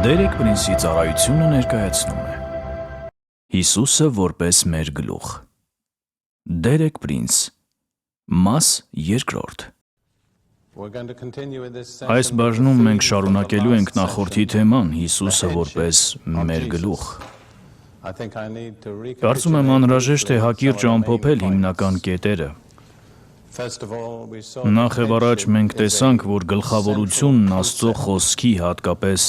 Դերեկ Պրինսի ծառայությունը ներկայացնում է Հիսուսը որպես մեր գլուխ Դերեկ Պրինս Մաս երկրորդ Այս բաժնում մենք շարունակելու ենք նախորդի թեման Հիսուսը որպես մեր գլուխ Կարծում եմ անհրաժեշտ է հակիրճ ամփոփել հիմնական կետերը Նախ եւ առաջ մենք տեսանք, որ գլխավորությունն Աստծո խոսքի հատկապես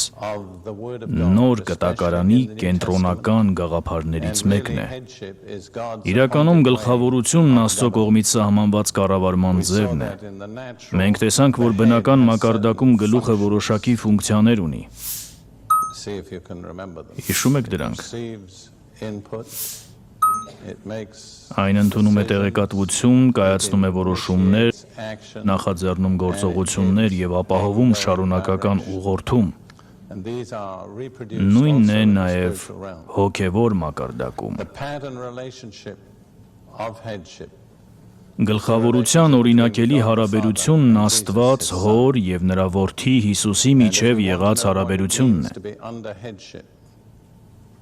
նոր կտակարանի կենտրոնական գաղափարներից մեկն է։ Իրականում գլխավորությունն Աստծո կողմից սահմանված կառավարման ձևն է։ Մենք տեսանք, որ բնական մակարդակում գլուխը որոշակի ֆունկցիաներ ունի։ Հիշում եք դրանք։ Այն ընդունում է տեղեկատվություն, կայացնում է որոշումներ, նախաձեռնում գործողություններ և ապահովում շարունակական ուղղորդում։ Նույնն է նաև հոգևոր մակարդակում։ Գլխավորության օրինակելի հարաբերությունն Աստված, Հոր և նրա որդի Հիսուսի միջև եղած հարաբերությունն է։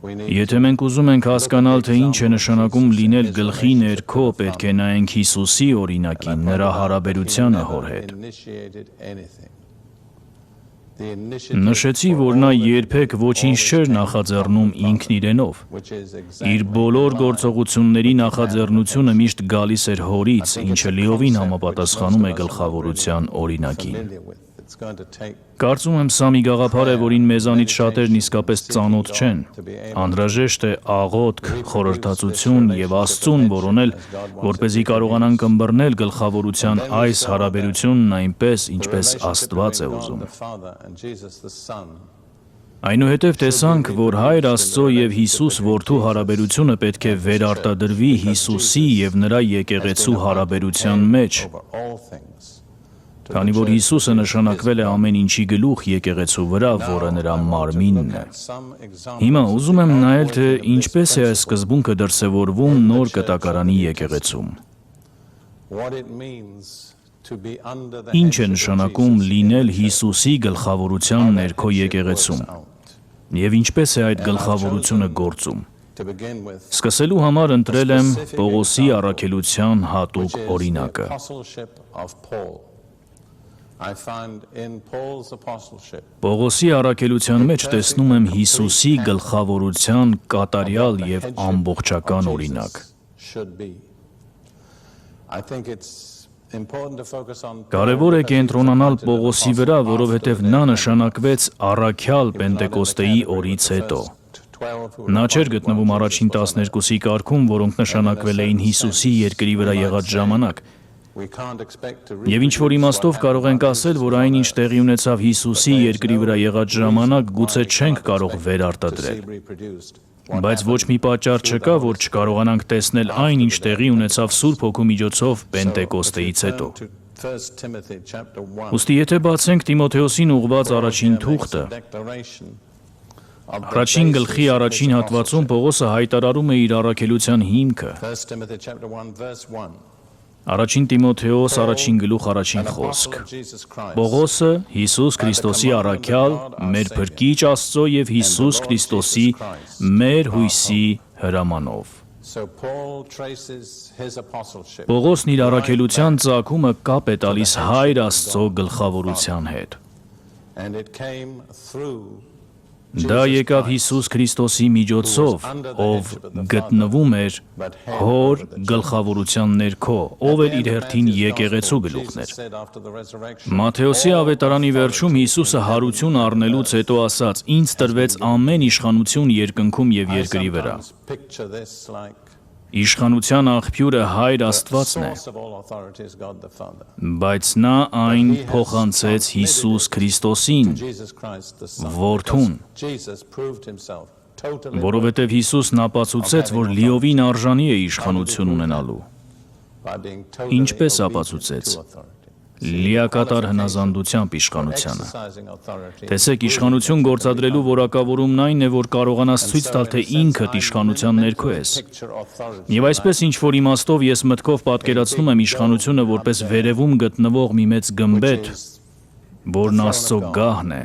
Եթե մենք ուզում ենք հասկանալ, թե ինչ է նշանակում լինել գլխի ներքո, պետք է նայենք Հիսուսի օրինակին, նրա հարաբերությանը Հոր հետ։ Նշեցի, որ նա երբեք ոչինչ չէր նախաձեռնում ինքն իրենով։ Իր բոլոր գործողությունների նախաձեռնությունը միշտ գալիս էր Հորից, ինչը լիովին համապատասխանում է գլխավորության օրինակին։ Կարծում եմ սա մի գաղափար է, որին մեզանից շատերն իսկապես ծանոթ չեն։ Անհրաժեշտ է աղոթք, խորհրդածություն և Աստծուն որոնել, որպեսզի կարողանանք ըմբռնել գլխավորության այս հարաբերությունն այնպես, ինչպես Աստված է ուզում։ Այնուհետև տեսանք, որ Հայր Աստծո և Հիսուս որդու հարաբերությունը պետք է վերարտադրվի Հիսուսի և նրա եկեղեցու հարաբերության մեջ։ Քանի որ Հիսուսը նշանակվել է ամեն ինչի գլուխ եկեղեցու վրա, որը նրա մարմինն է։ Հիմա ուզում եմ նայել, թե ինչպես է այս սկզբունքը դրսևորվում նոր կտակարանի եկեղեցում։ Ինչ է նշանակում լինել Հիսուսի գլխավորության ներքո եկեղեցում, և ինչպես է այդ գլխավորությունը գործում։ Սկսելու համար ընտրել եմ Պողոսի առաքելության հատուկ օրինակը։ Պողոսի առաքելության մեջ տեսնում եմ Հիսուսի գլխավորության կատարյալ և ամբողջական օրինակ։ Կարևոր է կենտրոնանալ Պողոսի վրա, որովհետև նա նշանակվեց առաքյալ Պենտեկոստեի օրից հետո։ Նա չէր գտնվում առաջին 12-ի կարգում, որոնք նշանակվել էին Հիսուսի երկրի վրա եղած ժամանակ։ Եվ ինչ-որ իմաստով կարող ենք ասել, որ այն, ինչ տեղի ունեցավ Հիսուսի երկրի վրա եղած ժամանակ, գուցե չենք կարող վերարտադրել։ Բայց ոչ մի պատճառ չկա, որ չկարողանանք տեսնել այն, ինչ տեղի ունեցավ Սուրբ Հոգու միջոցով Պենտեկոստեից հետո։ Ուստի եթե բացենք Տիմոթեոսին ուղղված առաջին թուղթը, առաջին գլխի առաջին հատվածում Պողոսը հայտարարում է իր առաքելության հիմքը։ Առաջին Տիմոթեոս առաջին գլուխ առաջին խոսք։ Պողոսը Հիսուս Քրիստոսի առաքյալ, մեր Փրկիչ Աստծո և Հիսուս Քրիստոսի մեր հույսի հրամանով։ Պողոսն իր առաքելության ծագումը կապ է տալիս Հայր Աստծո գլխավորության հետ։ Դա եկավ Հիսուս Քրիստոսի միջոցով, ով գտնվում էր Հոր գլխավորության ներքո, ով էլ իր հերթին եկեղեցու գլուխն էր։ Մատթեոսի ավետարանի վերջում Հիսուսը հարություն առնելուց հետո ասաց. «Ինձ տրվեց ամեն իշխանություն երկնքում և երկրի վրա»։ Իշխանության աղբյուրը Հայր Աստվածն է, բայց նա այն փոխանցեց Հիսուս Քրիստոսին, Որդուն, որովհետև Հիսուսն ապացուցեց, որ լիովին արժանի է իշխանություն ունենալու։ Ինչպես ապացուցեց։ Լիակատար հնազանդությամբ իշխանությանը։ Տեսեք, իշխանություն գործադրելու որակավորումն այն է, որ կարողանաս ցույց տալ, թե ինքդ իշխանության ներքո ես։ Եվ այսպես ինչ-որ իմաստով ես մտքով պատկերացնում եմ իշխանությունը որպես վերևում գտնվող մի մեծ գմբեթ, որն Աստծո գահն է,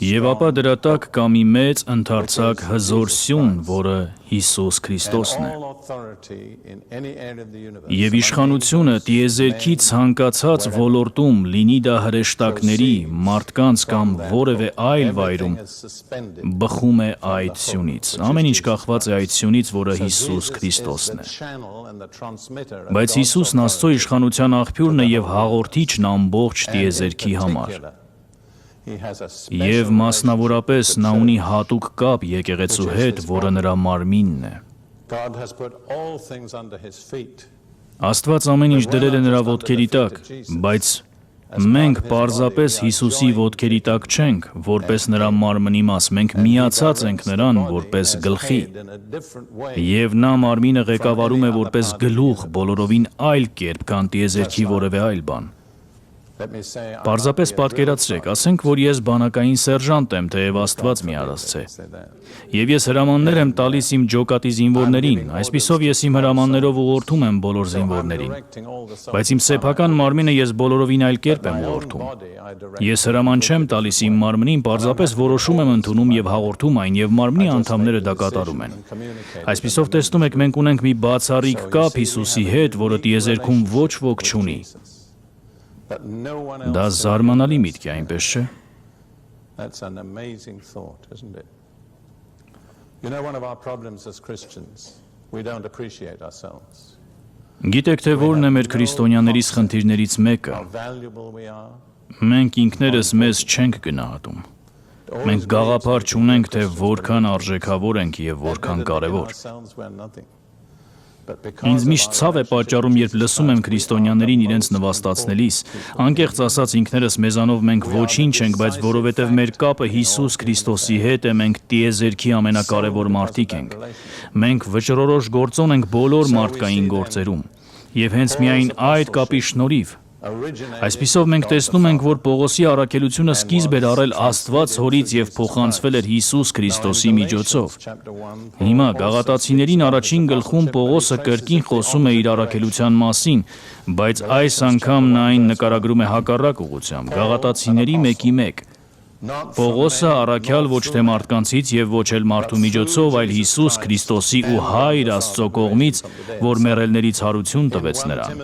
Եվ ապա դրա տակ կա մի մեծ ընդարձակ հզոր սյուն, որը Հիսուս Քրիստոսն է։ Եվ իշխանությունը տիեզերքի ցանկացած ոլորտում, լինի դա հրեշտակների, մարդկանց կամ որևէ այլ վայրում, բխում է այդ սյունից։ Ամեն ինչ կախված է այդ սյունից, որը Հիսուս Քրիստոսն է։ Բայց Հիսուսն Աստծո իշխանության աղբյուրն է եւ հաղորդիչն ամբողջ տիեզերքի համար։ Եվ մասնավորապես նա ունի հատուկ կապ եկեղեցու հետ, որը նրա մարմինն է։ Աստված ամեն ինչ դրել է նրա ոտքերի տակ, բայց մենք պարզապես Հիսուսի ոտքերի տակ չենք, որպես նրա մարմնի մաս, մենք միացած ենք նրան որպես գլխի։ Եվ նա մարմինը ղեկավարում է որպես գլուխ բոլորովին այլ կերպ, քան տիեզերքի որևէ այլ բան։ Պարզապես պատկերացրեք, ասենք, որ ես բանակային սերժանտ եմ, թեև Աստված մի արածց է։ Եվ ես հրամաններ եմ տալիս իմ ջոկատի զինվորներին, այսպիսով ես իմ հրամաններով ուղղորդում եմ բոլոր զինվորներին։ Բայց իմ սեփական մարմինը ես բոլորովին այլ կերպ եմ ուղղորդում։ Ես հրաման չեմ տալիս իմ մարմնին, պարզապես որոշում եմ ընդունում եւ հաղորդում այն, եւ մարմնի անդամները դա կատարում են։ Այսպիսով տեսնում եք, մենք ունենք մի բացառիկ կապ Հիսուսի հետ, որը տիեզերքում ոչ ոք չունի։ Դա զարմանալի միտք է, այնպես չէ՞։ Գիտեք, թե որն է մեր քրիստոնյաներիս խնդիրներից մեկը։ Մենք ինքներս մեզ չենք գնահատում։ Մենք գաղափար չունենք, թե որքան արժեքավոր ենք եւ որքան կարեւոր։ Ինձ միշտ ցավ է պատճառում, երբ լսում եմ քրիստոնյաներին իրենց նվաստացնելիս, անկեղծ ասած ինքներս մեզանով մենք ոչինչ ենք, բայց որովհետև մեր կապը Հիսուս Քրիստոսի հետ է, մենք տիեզերքի ամենակարևոր մարդիկ ենք։ Մենք վճռորոշ գործոն ենք բոլոր մարդկային գործերում, եւ հենց միայն այդ կապի շնորհիվ Այսպիսով մենք տեսնում ենք, որ Պողոսի առաքելությունը սկիզբ էր առել Աստված Հորից եւ փոխանցվել էր Հիսուս Քրիստոսի միջոցով։ Հիմա Գաղատացիներին առաջին գլխում Պողոսը կրկին խոսում է իր առաքելության մասին, բայց այս անգամ նա այն նկարագրում է հակառակ ուղղությամբ՝ Գաղատացիների 1:1։ Պողոսը առաքյալ ոչ թե մարդկանցից եւ ոչ էլ մարդու միջոցով, այլ Հիսուս Քրիստոսի ու Հայր Աստծո կողմից, որ մեռելներից հարություն տվեց նրան։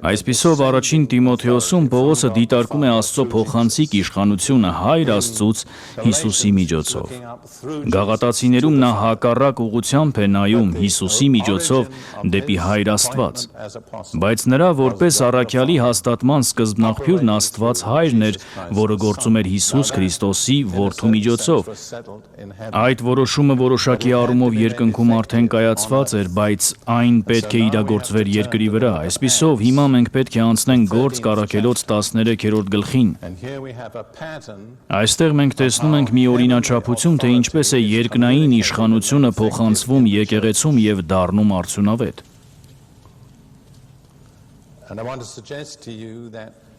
Այսպիսով առաջին Տիմոթեոսում Պողոսը դիտարկում է Աստծո փոխանցիկ իշխանությունը Հայր Աստծուց Հիսուսի միջոցով։ Գաղատացիներում նա հակառակ ուղղությամբ է նայում Հիսուսի միջոցով դեպի Հայր Աստված։ Բայց նրա որպես առաքյալի հաստատման սկզբնաղբյուրն Աստված Հայրն էր, որը գործում էր Հիսուս Քրիստոսի որդու միջոցով։ Այդ որոշումը որոշակի առումով երկնքում արդեն կայացված էր, բայց այն պետք է իրագործվեր երկրի վրա։ Այսպիսով հիմա մենք պետք է անցնենք Գործք առաքելոց 13-րդ գլխին։ Այստեղ մենք տեսնում ենք մի օրինաչափություն, թե ինչպես է երկնային իշխանությունը փոխանցվում եկեղեցում եւ դառնում արդյունավետ։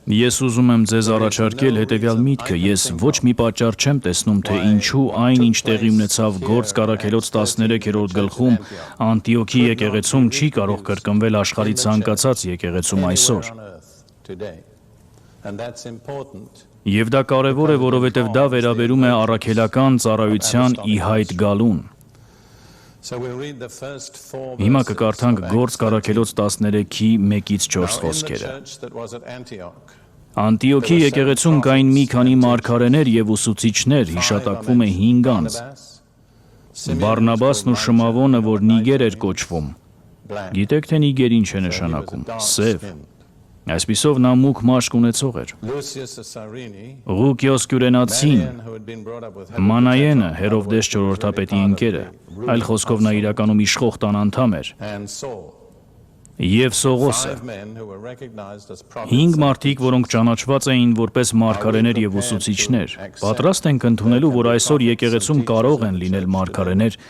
Ես ուզում եմ ձեզ առաջարկել հետևյալ միտքը. ես ոչ մի պատճառ չեմ տեսնում, թե ինչու այն, ինչ տեղի ունեցավ Գործք առաքելոց 13-րդ գլխում Անտիոքի եկեղեցում չի կարող կրկնվել աշխարհի ցանկացած եկեղեցում այսօր։ Եվ դա կարևոր է, որովհետև դա վերաբերում է առաքելական ծառայության ի հայտ գալուն։ Հիմա կկարդանք Գործք առաքելոց 13:1-4 խոսքերը։ Անտիոքի եկեղեցում կային մի քանի մարգարեներ եւ ուսուցիչներ, հիշատակվում է 5 անձ։ Բարնաբասն ու Շմավոնը, որ Նիգեր էր կոչվում։ Գիտեք, թե Նիգեր ինչ է նշանակում։ Սև։ Այսպիսով նա մուգ մաշկ ունեցող էր։ Ղուկիոս Կյուրենացին, Մանայենը, Հերովդես չորրորդապետի ընկերը, այլ խոսքով նա իրականում իշխող տան անդամ էր, եւ Սողոսը։ 5 մարդիկ, որոնք ճանաչված էին որպես մարգարեներ եւ ուսուցիչներ, պատրաստ ենք ընդունելու, որ այսօր եկեղեցում կարող են լինել մարգարեներ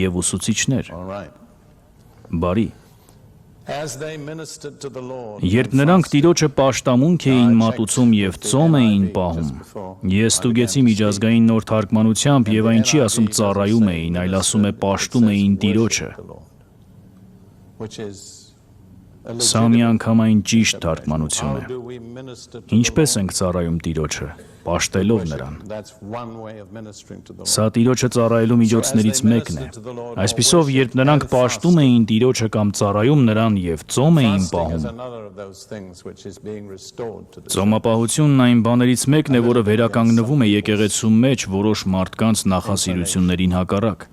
եւ ուսուցիչներ։ Բարի։ Երբ նրանք Տիրոջը պաշտամունք էին մատուցում եւ ծոմ էին պահում, ես ստուգեցի միջազգային նոր թարգմանությամբ եւ այն չի ասում ծառայում էին, այլ ասում է պաշտում էին Տիրոջը։ Սա միանգամայն ճիշտ թարգմանություն է։ Ինչպես ենք ծառայում Տիրոջը, պաշտելով Նրան։ Սա Տիրոջը ծառայելու միջոցներից մեկն է։ Այսպիսով, երբ նրանք պաշտում էին Տիրոջը կամ ծառայում Նրան եւ ծոմ էին պահում, ծոմապահությունն այն բաներից մեկն է, որը վերականգնվում է եկեղեցու մեջ որոշ մարդկանց նախասիրություններին հակառակ։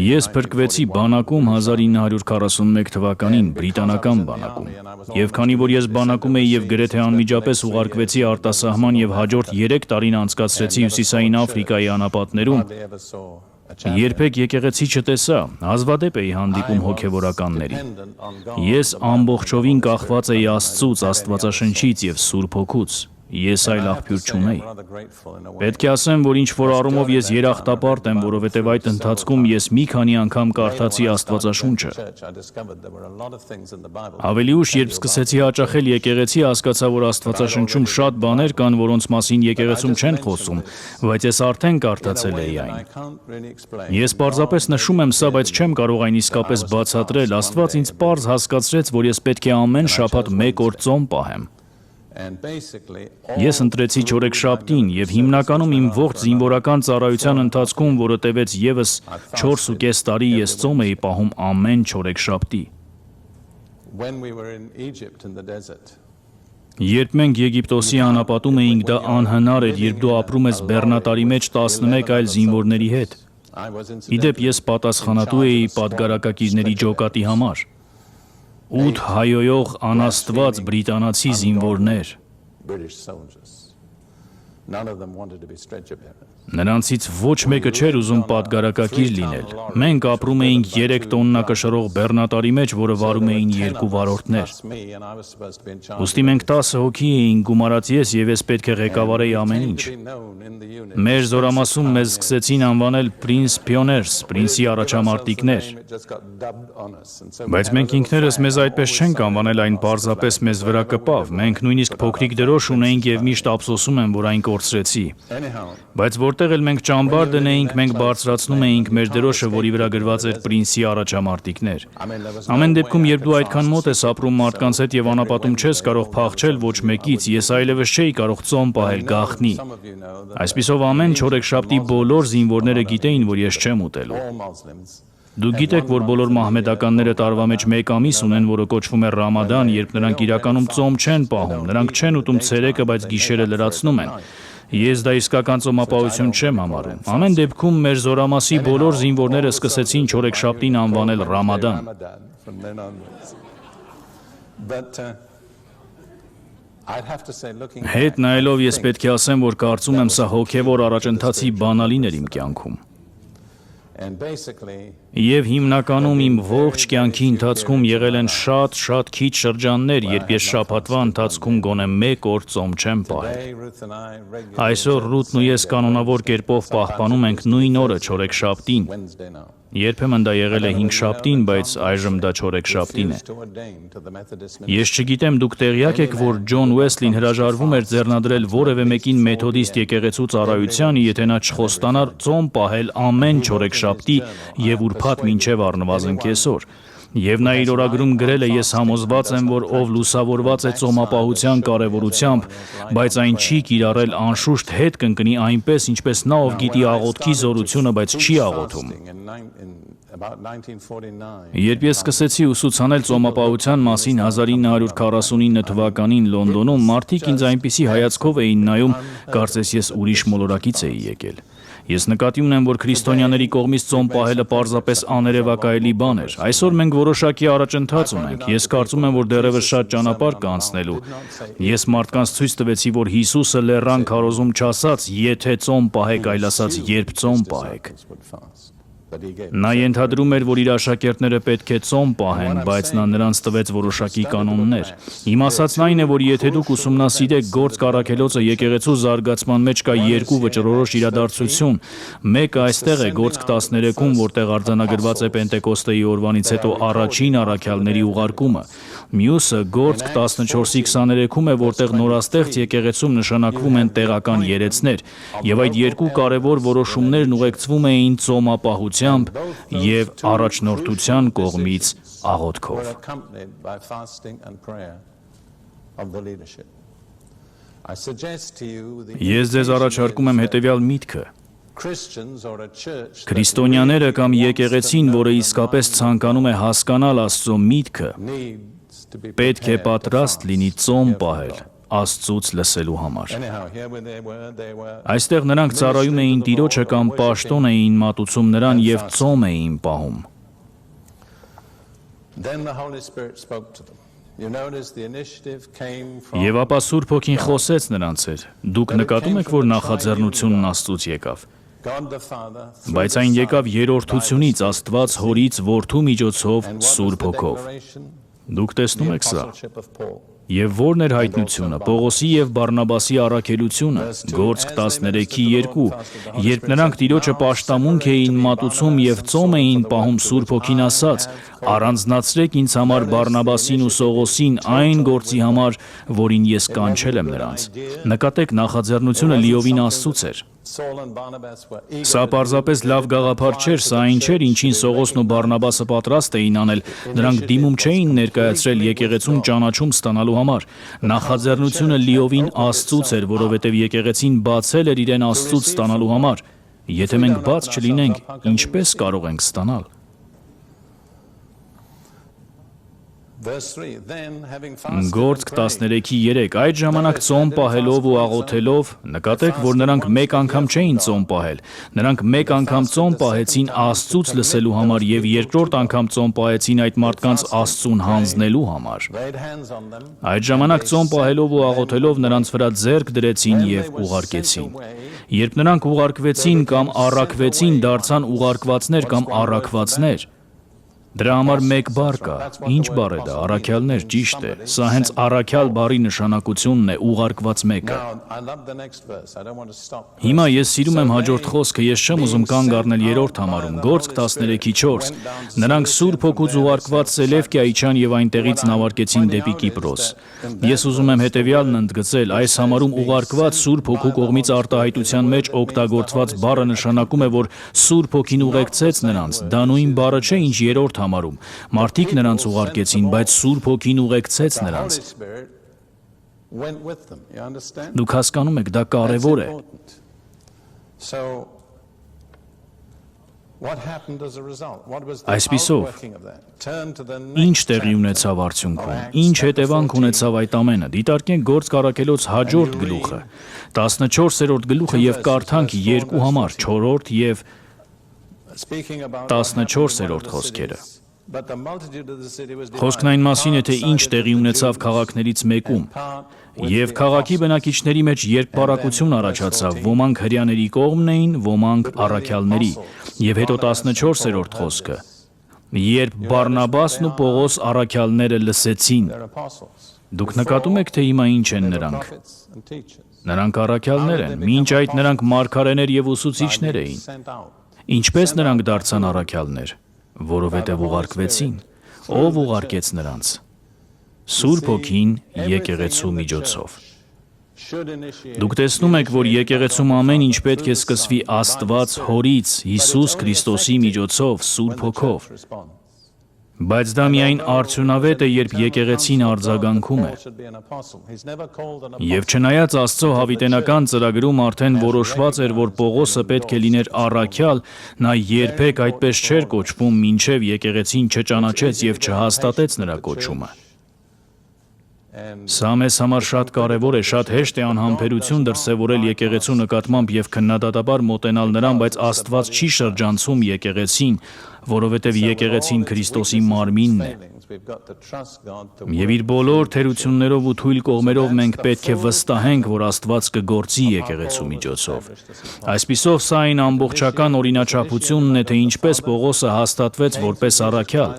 Ես փրկվեցի բանակում 1941 թվականին, բրիտանական բանակում, եւ քանի որ ես բանակում էի եւ գրեթե անմիջապես ուղարկվեցի արտասահման եւ հաջորդ 3 տարին անցկացրեցի Հյուսիսային Աֆրիկայի անապատներում, երբեք եկեղեցի չտեսա, հազվադեպ էի հանդիպում հոգեվորականների։ Ես ամբողջովին կախված էի Աստծուց, Աստվածաշնչից եւ Սուրբ Հոգուց։ Ես այլ աղբյուր չունեի։ Պետք է ասեմ, որ ինչ-որ առումով ես երախտապարտ եմ, որովհետև այդ ընթացքում ես մի քանի անգամ կարդացի Աստվածաշունչը։ Ավելի ուշ, երբ սկսեցի հաճախել եկեղեցի, հասկացա, որ Աստվածաշնչում շատ բաներ կան, որոնց մասին եկեղեցում չեն խոսում, բայց ես արդեն կարդացել էի այն։ Ես պարզապես նշում եմ սա, բայց չեմ կարող այն իսկապես բացատրել։ Աստված ինձ պարզ հասկացրեց, որ ես պետք է ամեն շաբաթ 1 օր ծոմ պահեմ։ Ես ընտրեցի չորեքշաբթին եւ հիմնականում իմ ողջ զինվորական ծառայության ընթացքում, որը տևեց եւս 4.5 տարի, ես ծոմ էի պահում ամեն չորեքշաբթի։ Երբ մենք Եգիպտոսի անապատում էինք, դա անհնար էր, երբ դու ապրում ես բեռնատարի մեջ 11 այլ զինվորների հետ։ Իդեպ ես պատասխանատու էի պատգարակակիրների ջոկատի համար։ 8 հայոյող անաստված բրիտանացի զինվորներ։ Նրանցից ոչ մեկը չէր ուզում պատգարակակիր լինել։ Մենք ապրում էինք 3 տոննա կշռող բեռնատարի մեջ, որը վարում էին 2 վարորդներ։ Ուստի մենք 10 հոգի էինք, գումարած ես եւ ես պետք է ղեկավարեի ամեն ինչ։ Մեր զորամասում մեզ սկսեցին անվանել Prince Pioners, Պրինսի առաջամարտիկներ։ Բայց մենք ինքներս մեզ այդպես չենք անվանել, այն պարզապես մեզ վրա կպավ։ Մենք նույնիսկ փոքրիկ դրոշ ունեինք եւ միշտ ափսոսում եմ, որ այն կորցրեցի։ Բայց որտեղ էլ մենք ճամբար դնեինք, մենք բարձրացնում էինք մեր դրոշը, որի վրա գրված էր Պրինսի առաջամարտիկներ։ Ամեն դեպքում, երբ դու այդքան մոտ ես ապրում մարդկանց հետ եւ անապատում չես կարող փախչել ոչ մեկից, ես այլևս չէի կարող ծոմ պահել գաղտնի։ Այսպիսով ամեն չորեքշաբթի բոլոր զինվորները գիտեին, որ ես չեմ ուտելու։ Դուք գիտեք, որ բոլոր մահմեդականները տարվա մեջ 1 ամիս ունեն, որը կոչվում է Ռամադան, երբ նրանք իրականում ծոմ չեն պահում, նրանք չեն ուտում ցերեկը, բայց գիշերը լրացնում են։ Ես դա իսկական ծոմապահություն չեմ համարում։ Ամեն դեպքում մեր զորամասի բոլոր զինվորները սկսեցին չորեքշաբթին անվանել Ռամադան։ Հետ նայելով ես պետք է ասեմ, որ կարծում եմ սա հոգևոր առաջընթացի բանալին էր իմ կյանքում։ Եվ հիմնականում իմ ողջ կյանքի ընթացքում եղել են շատ քիչ շրջաններ, երբ ես շաբաթվա ընթացքում գոնե 1 օր ծոմ չեմ պահել։ Այսօր Ռութն ու ես կանոնավոր կերպով պահպանում ենք նույն օրը չորեքշաբթին։ Երբեմն դա եղել է 5 շաբթին, բայց այժմ դա չորեքշաբթին է։ Ես չգիտեմ, դուք տեղյակ եք, որ Ջոն Ուեսլին հրաժարվում էր ձեռնադրել որևէ մեկին մեթոդիստ եկեղեցու ծառայության, եթե նա չխոստանար ծոմ պահել ամեն չորեքշաբթի եւ ուրբաթ մինչեւ առնվազն կեսօր։ Եվ նա իր օրագրում գրել է. ես համոզված եմ, որ ով լուսավորված է ծոմապահության կարևորությամբ, բայց այն չի կիրառել, անշուշտ հետ կընկնի այնպես, ինչպես նա, ով գիտի աղոթքի զորությունը, բայց չի աղոթում։ Երբ ես սկսեցի ուսուցանել ծոմապահության մասին 1949 թվականին Լոնդոնում, մարդիկ ինձ այնպիսի հայացքով էին նայում, կարծես ես ուրիշ մոլորակից էի եկել։ Ես նկատի ունեմ, որ քրիստոնյաների կողմից ծոմ պահելը պարզապես աներևակայելի բան էր։ Այսօր մենք որոշակի առաջընթաց ունենք։ Ես կարծում եմ, որ դեռևս շատ ճանապարհ կա անցնելու։ Ես մարդկանց ցույց տվեցի, որ Հիսուսը լեռան քարոզում չասաց, եթե ծոմ պահեք, այլ ասաց, երբ ծոմ պահեք։ Նա ենթադրում էր, որ իր աշակերտները պետք է ծոմ պահեն, բայց նա նրանց տվեց որոշակի կանոններ։ Իմ ասածն այն է, որ եթե դուք ուսումնասիրեք Գործք առաքելոցը, եկեղեցու զարգացման մեջ կա 2 վճռորոշ իրադարձություն։ Մեկը այստեղ է Գործք 13-ում, որտեղ արձանագրված է Պենտեկոստեի օրվանից հետո առաջին առաքյալների ուղարկումը։ Մյուսը Գործք 14:23-ում է, որտեղ նորաստեղծ եկեղեցում նշանակվում են տեղական երեցներ, եւ այդ 2 կարևոր որոշումներն ուղեկցվում էին ծոմապահության աղոթությամբ և առաջնորդության կողմից աղոթքով։ Ես ձեզ առաջարկում եմ հետևյալ միտքը. Քրիստոնյաները կամ եկեղեցին, որը իսկապես ցանկանում է հասկանալ Աստծո միտքը, պետք է պատրաստ լինի ծոմ պահել Աստծուց լսելու համար։ Այստեղ նրանք ծառայում էին Տիրոջը կամ պաշտոն էին մատուցում նրան և ծոմ էին պահում։ Եվ ապա Սուրբ Հոգին խոսեց նրանց հետ. դուք նկատում եք, որ նախաձեռնությունն Աստծուց եկավ։ Բայց այն եկավ երրորդությունից, Աստված Հորից Որդու միջոցով Սուրբ Հոգով։ Դուք տեսնում եք սա։ Եվ ո՞րն էր հայտնությունը, Պողոսի և Բարնաբասի առաքելությունը, Գործք 13:2, երբ նրանք Տիրոջը պաշտամունք էին մատուցում և ծոմ էին պահում, Սուրբ Հոգին ասաց. առանձնացրեք ինձ համար Բարնաբասին ու Սողոսին այն գործի համար, որին ես կանչել եմ նրանց։ Նկատեք, նախաձեռնությունը լիովին Աստծուց էր։ Սա պարզապես լավ գաղափար չէր, սա այն չէր, ինչին Սողոսն ու Բարնաբասը պատրաստ էին անել, նրանք դիմում չէին ներկայացրել եկեղեցուն ճանաչում ստանալու համար։ Նախաձեռնությունը լիովին Աստծուց էր, որովհետև եկեղեցին բացել էր իրեն Աստծուց ստանալու համար։ Եթե մենք բաց չլինենք, ինչպես կարող ենք ստանալ։ Գործք 13:3 Այդ ժամանակ ծոմ պահելով ու աղոթելով, նկատեք, որ նրանք մեկ անգամ չէին ծոմ պահել, նրանք մեկ անգամ ծոմ պահեցին Աստծուց լսելու համար և երկրորդ անգամ ծոմ պահեցին այդ մարդկանց Աստծուն հանձնելու համար։ Այդ ժամանակ ծոմ պահելով ու աղոթելով նրանց վրա ձեռք դրեցին և ուղարկեցին։ Երբ նրանք ուղարկվեցին կամ առաքվեցին, դարձան ուղարկվածներ կամ առաքվածներ։ Դրա համար մեկ բառ կա, ինչ բառ է դա, առաքյալներ, ճիշտ է, սա հենց առաքյալ բառի նշանակությունն է, ուղարկված մեկը։ Հիմա ես սիրում եմ հաջորդ խոսքը, ես չեմ ուզում կանգ առնել երրորդ համարում, Գործք 13:4, նրանք Սուրբ Հոգուց ուղարկված Սելևկիա իջան և այնտեղից նավարկեցին դեպի Կիպրոս։ Ես ուզում եմ հետևյալն ընդգծել, այս համարում ուղարկված Սուրբ Հոգու կողմից արտահայտության մեջ օգտագործված բառը նշանակում է, որ Սուրբ Հոգին ուղեկցեց նրանց, դա նույն բառը չէ, ինչ երրորդ համարում, մարդիկ նրանց ուղարկեցին, բայց Սուրբ Հոգին ուղեկցեց նրանց։ Դուք հասկանում եք, դա կարևոր է։ Այսպիսով, ինչ տեղի ունեցավ արդյունքում, ինչ հետևանք ունեցավ այդ ամենը, դիտարկենք Գործք առաքելոց հաջորդ գլուխը, 14-րդ գլուխը և կարդանք երկու համար, 4-րդ և 14-րդ խոսքերը։ Խոսքն այն մասին է, թե ինչ տեղի ունեցավ քաղաքներից մեկում, և քաղաքի բնակիչների մեջ երկպառակություն առաջացավ, ոմանք հրեաների կողմն էին, ոմանք առաքյալների, և հետո 14-րդ խոսքը, երբ Բարնաբասն ու Պողոս առաքյալները լսեցին։ Դուք նկատում եք, թե հիմա ինչ են նրանք։ Նրանք առաքյալներ են, մինչ այդ նրանք մարգարեներ և ուսուցիչներ էին։ Ինչպես նրանք դարձան առաքյալներ, որովհետև ուղարկվեցին, ով ուղարկեց նրանց։ Սուրբ Հոգին եկեղեցու միջոցով։ Դուք տեսնում եք, որ եկեղեցում ամեն ինչ պետք է սկսվի Աստված Հորից, Հիսուս Քրիստոսի միջոցով, Սուրբ Հոգով։ Բայց դա միայն արդյունավետ է, երբ եկեղեցին արձագանքում է։ Եվ չնայած Աստծո հավիտենական ծրագրում արդեն որոշված էր, որ Պողոսը պետք է լիներ առաքյալ, նա երբեք այդպես չէր կոչվում, մինչև եկեղեցին չճանաչեց և չհաստատեց նրա կոչումը։ Սա մեզ համար շատ կարևոր է, շատ հեշտ է անհամբերություն դրսևորել եկեղեցու նկատմամբ և քննադատաբար մոտենալ նրան, բայց Աստված չի շրջանցում եկեղեցին, որովհետև եկեղեցին Քրիստոսի մարմինն է։ Եվ իր բոլոր թերություններով ու թույլ կողմերով մենք պետք է վստահենք, որ Աստված կգործի եկեղեցու միջոցով։ Այսպիսով, սա այն ամբողջական օրինաչափությունն է, թե ինչպես Պողոսը հաստատվեց որպես առաքյալ։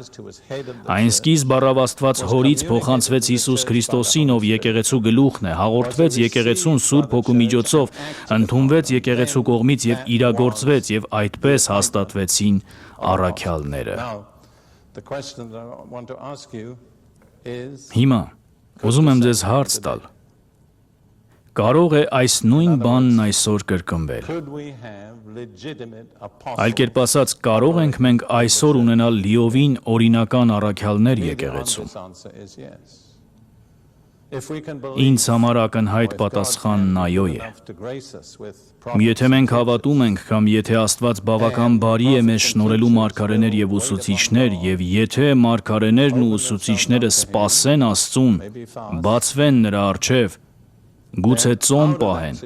Այն սկիզբ առավ Աստված Հորից փոխանցվեց Հիսուս Քրիստոսին, ով եկեղեցու գլուխն է, հաղորդվեց եկեղեցուն Սուրբ Հոգու միջոցով, ընդունվեց եկեղեցու կողմից և իրագործվեց, և այդպես հաստատվեցին առաքյալները։ Հիմա ուզում եմ ձեզ հարց տալ. Կարող է այս նույն բանն այսօր կրկնվել։ Այլ կերպ ասած, կարող ենք մենք այսօր ունենալ լիովին օրինական առաքյալներ եկեղեցում։ Ինձ համար ակնհայտ պատասխանն այո է։ Եթե մենք հավատում ենք, կամ եթե Աստված բավական բարի է մեզ շնորհելու մարգարեներ եւ ուսուցիչներ, եւ եթե մարգարեներն ու ուսուցիչները սպասեն Աստծուն, բացվեն նրա առջև, գուցե ծոմ պահեն,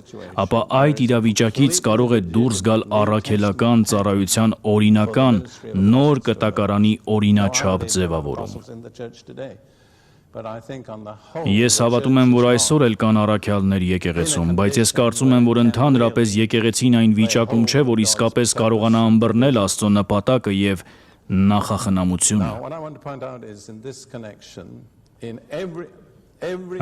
ապա այդ իրավիճակից կարող է դուրս գալ առաքելական ծառայության օրինական նոր կտակարանի օրինաչափ ձևավորում։ Ես հավատում եմ, որ այսօր էլ կան առաքյալներ եկեղեցում, բայց ես կարծում եմ, որ ընդհանրապես եկեղեցին այն վիճակում չէ, որ իսկապես կարողանա ըմբռնել Աստծո նպատակը եւ նախախնամությունը։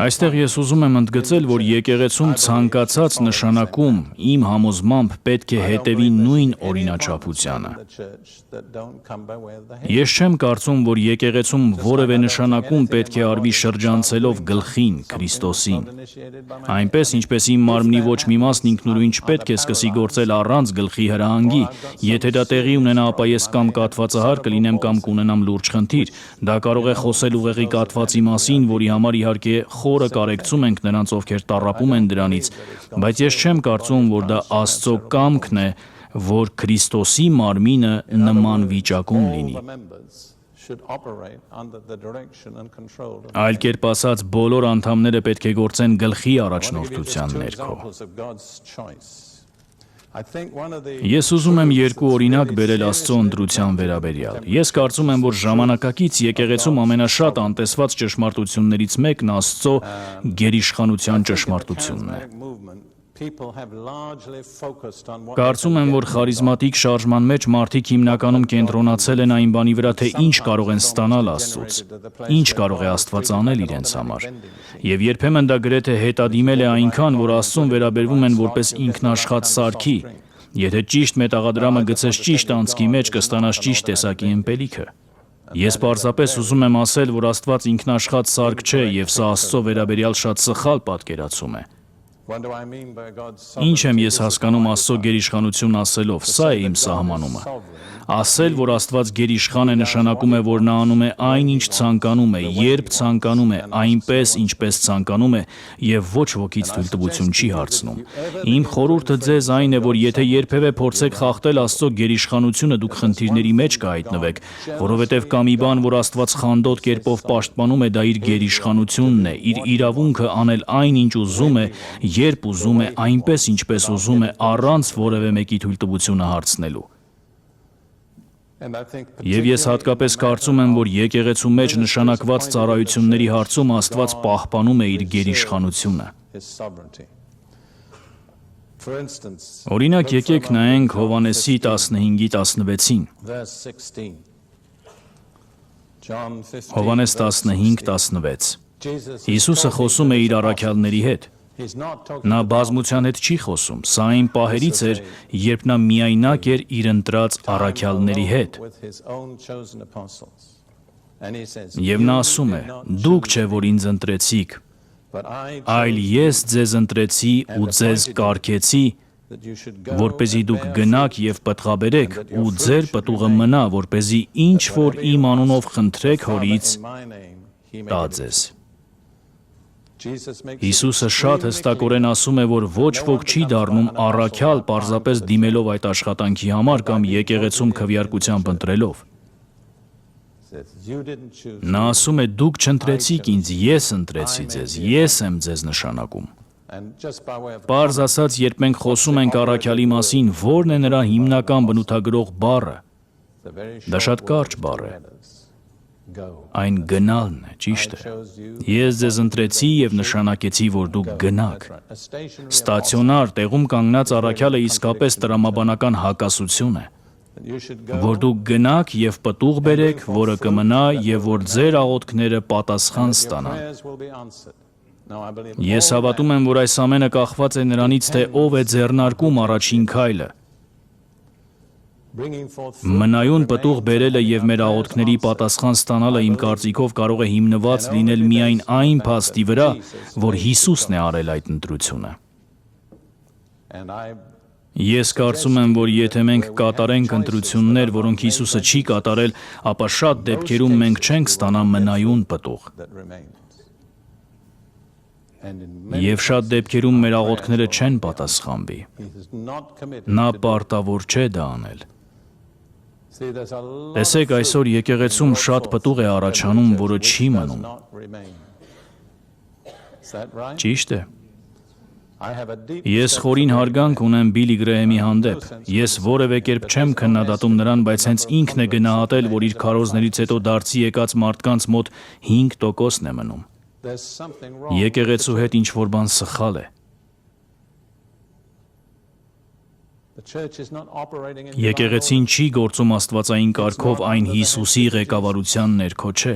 Այստեղ ես ուզում եմ ընդգծել, որ եկեղեցում ցանկացած նշանակում իմ համոզմամբ պետք է հետևի նույն օրինաչափությանը։ Ես չեմ կարծում, որ եկեղեցում որևէ նշանակում պետք է արվի շրջանցելով գլխին, Քրիստոսին։ Այնպես, ինչպես իմ մարմնի ոչ մի մասն ինքնուրույն չպետք է սկսի գործել առանց գլխի հրահանգի, եթե դա տեղի ունենա, ապա ես կամ կաթվածահար կլինեմ կամ կունենամ լուրջ խնդիր։ Դա կարող է խոսել ուղեղի կաթվածի մասին, որի համար իհարկե խորը կարեկցում ենք նրանց, ովքեր տառապում են դրանից, բայց ես չեմ կարծում, որ դա Աստծո կամքն է, որ Քրիստոսի մարմինը նման վիճակում լինի։ Այլ կերպ ասած, բոլոր անդամները պետք է գործեն գլխի առաջնորդության ներքո։ Ես ուզում եմ երկու օրինակ բերել Աստծո ընտրության վերաբերյալ։ Ես կարծում եմ, որ ժամանակակից եկեղեցում ամենաշատ անտեսված ճշմարտություններից մեկն Աստծո գերիշխանության ճշմարտությունն է։ Կարծում եմ, որ խարիզմատիկ շարժման մեջ մարդիկ հիմնականում կենտրոնացել են այն բանի վրա, թե ինչ կարող են ստանալ Աստծուց, ինչ կարող է Աստված անել իրենց համար։ Եվ երբեմն դա գրեթե հետադիմել է այնքան, որ Աստծուն վերաբերվում են որպես ինքնաշխատ սարքի։ Եթե ճիշտ մետաղադրամը գցես ճիշտ անցքի մեջ, կստանաս ճիշտ տեսակի ըմպելիքը։ Ես պարզապես ուզում եմ ասել, որ Աստված ինքնաշխատ սարք չէ, եւ սա Աստծո վերաբերյալ շատ սխալ պատկերացում է։ Ինչ եմ ես հասկանում Աստծո գերիշխանություն ասելով, սա է իմ սահմանումը։ Ասել, որ Աստված գերիշխան է, նշանակում է, որ նա անում է այն, ինչ ցանկանում է, երբ ցանկանում է, այնպես, ինչպես ցանկանում է, եւ ոչ wokից թույլտվություն չի հարցնում։ Իմ խորհուրդը ձեզ այն է, որ եթե երբևէ փորձեք խախտել Աստծո գերիշխանությունը, դուք խնդիրների մեջ կհայտնվեք, որովհետեւ կա մի բան, որ Աստված խանդոտ կերպով պաշտպանում է, դա իր գերիշխանությունն է, իր իրավունքը անել այն, ինչ ուզում է, երբ ուզում է, այնպես, ինչպես ուզում է, առանց որևէ մեկի թույլտվությունը հարցնելու։ Եվ ես հատկապես կարծում եմ, որ եկեղեցու մեջ նշանակված ծառայությունների հարցում Աստված պահպանում է իր գերիշխանությունը։ Օրինակ, եկեք նայենք Հովհաննեսի 15:16-ին։ Հովհաննես 15:16։ Հիսուսը խոսում է իր առաքյալների հետ։ Նա բազմության հետ չի խոսում, սա այն պահերից էր, երբ նա միայնակ էր իր ընտրած առաքյալների հետ։ Եվ նա ասում է. «Դուք չէ, որ ինձ ընտրեցիք, այլ ես ձեզ ընտրեցի ու ձեզ կարգեցի, որպեսզի դուք գնաք եւ պտղաբերեք, ու ձեր պտուղը մնա, որպեսզի ինչ որ իմ անունով խնդրեք Հորից, տա ձեզ»։ Հիսուսը շատ հստակորեն ասում է, որ ոչ ոք չի դառնում առաքյալ պարզապես դիմելով այդ աշխատանքի համար կամ եկեղեցում քվեարկությամբ ընտրելով։ Նա ասում է. «Դուք չընտրեցիք ինձ, ես ընտրեցի ձեզ, ես եմ ձեզ նշանակում»։ Պարզ ասած, երբ մենք խոսում ենք առաքյալի մասին, ո՞րն է նրա հիմնական բնութագրող բառը։ Դա շատ կարճ բառ է։ Այն գնալն է, ճիշտ է։ Ես ձեզ ընտրեցի եւ նշանակեցի, որ դուք գնաք։ Ստացիոնար տեղում կանգնած առաքյալը իսկապես տրամաբանական հակասություն է, որ դուք գնաք եւ պտուղ բերեք, որը կմնա եւ որ ձեր աղոթքները պատասխան ստանան։ Ես հավատում եմ, որ այս ամենը կախված է նրանից, թե ով է ձեռնարկում առաջին քայլը։ Մնայուն պտուղ բերելը եւ մեր աղոթքների պատասխան ստանալը իմ կարծիքով կարող է հիմնված լինել միայն այն փաստի վրա, որ Հիսուսն է արել այդ ընտրությունը։ Ես կարծում եմ, որ եթե մենք կատարենք ընտրություններ, որոնք Հիսուսը չի կատարել, ապա շատ դեպքերում մենք չենք ստանա մնայուն պտուղ։ Եվ շատ դեպքերում մեր աղոթքները չեն պատասխանվի։ Նա պարտավոր չէ դա անել։ Տեսեք, այսօր եկեղեցում շատ պտուղ է առաջանում, որը չի մնում։ Ճիշտ է։ Ես խորին հարգանք ունեմ Բիլի Գրեհեմի հանդեպ։ Ես որևէ կերպ չեմ քննադատում նրան, բայց հենց ինքն է գնահատել, որ իր քարոզներից հետո դարձի եկած մարդկանց մոտ 5%-ն է մնում։ Եկեղեցու հետ ինչ-որ բան սխալ է։ Եկեղեցին չի գործում աստվածային կարգով այն Հիսուսի ղեկավարության ներքո չէ։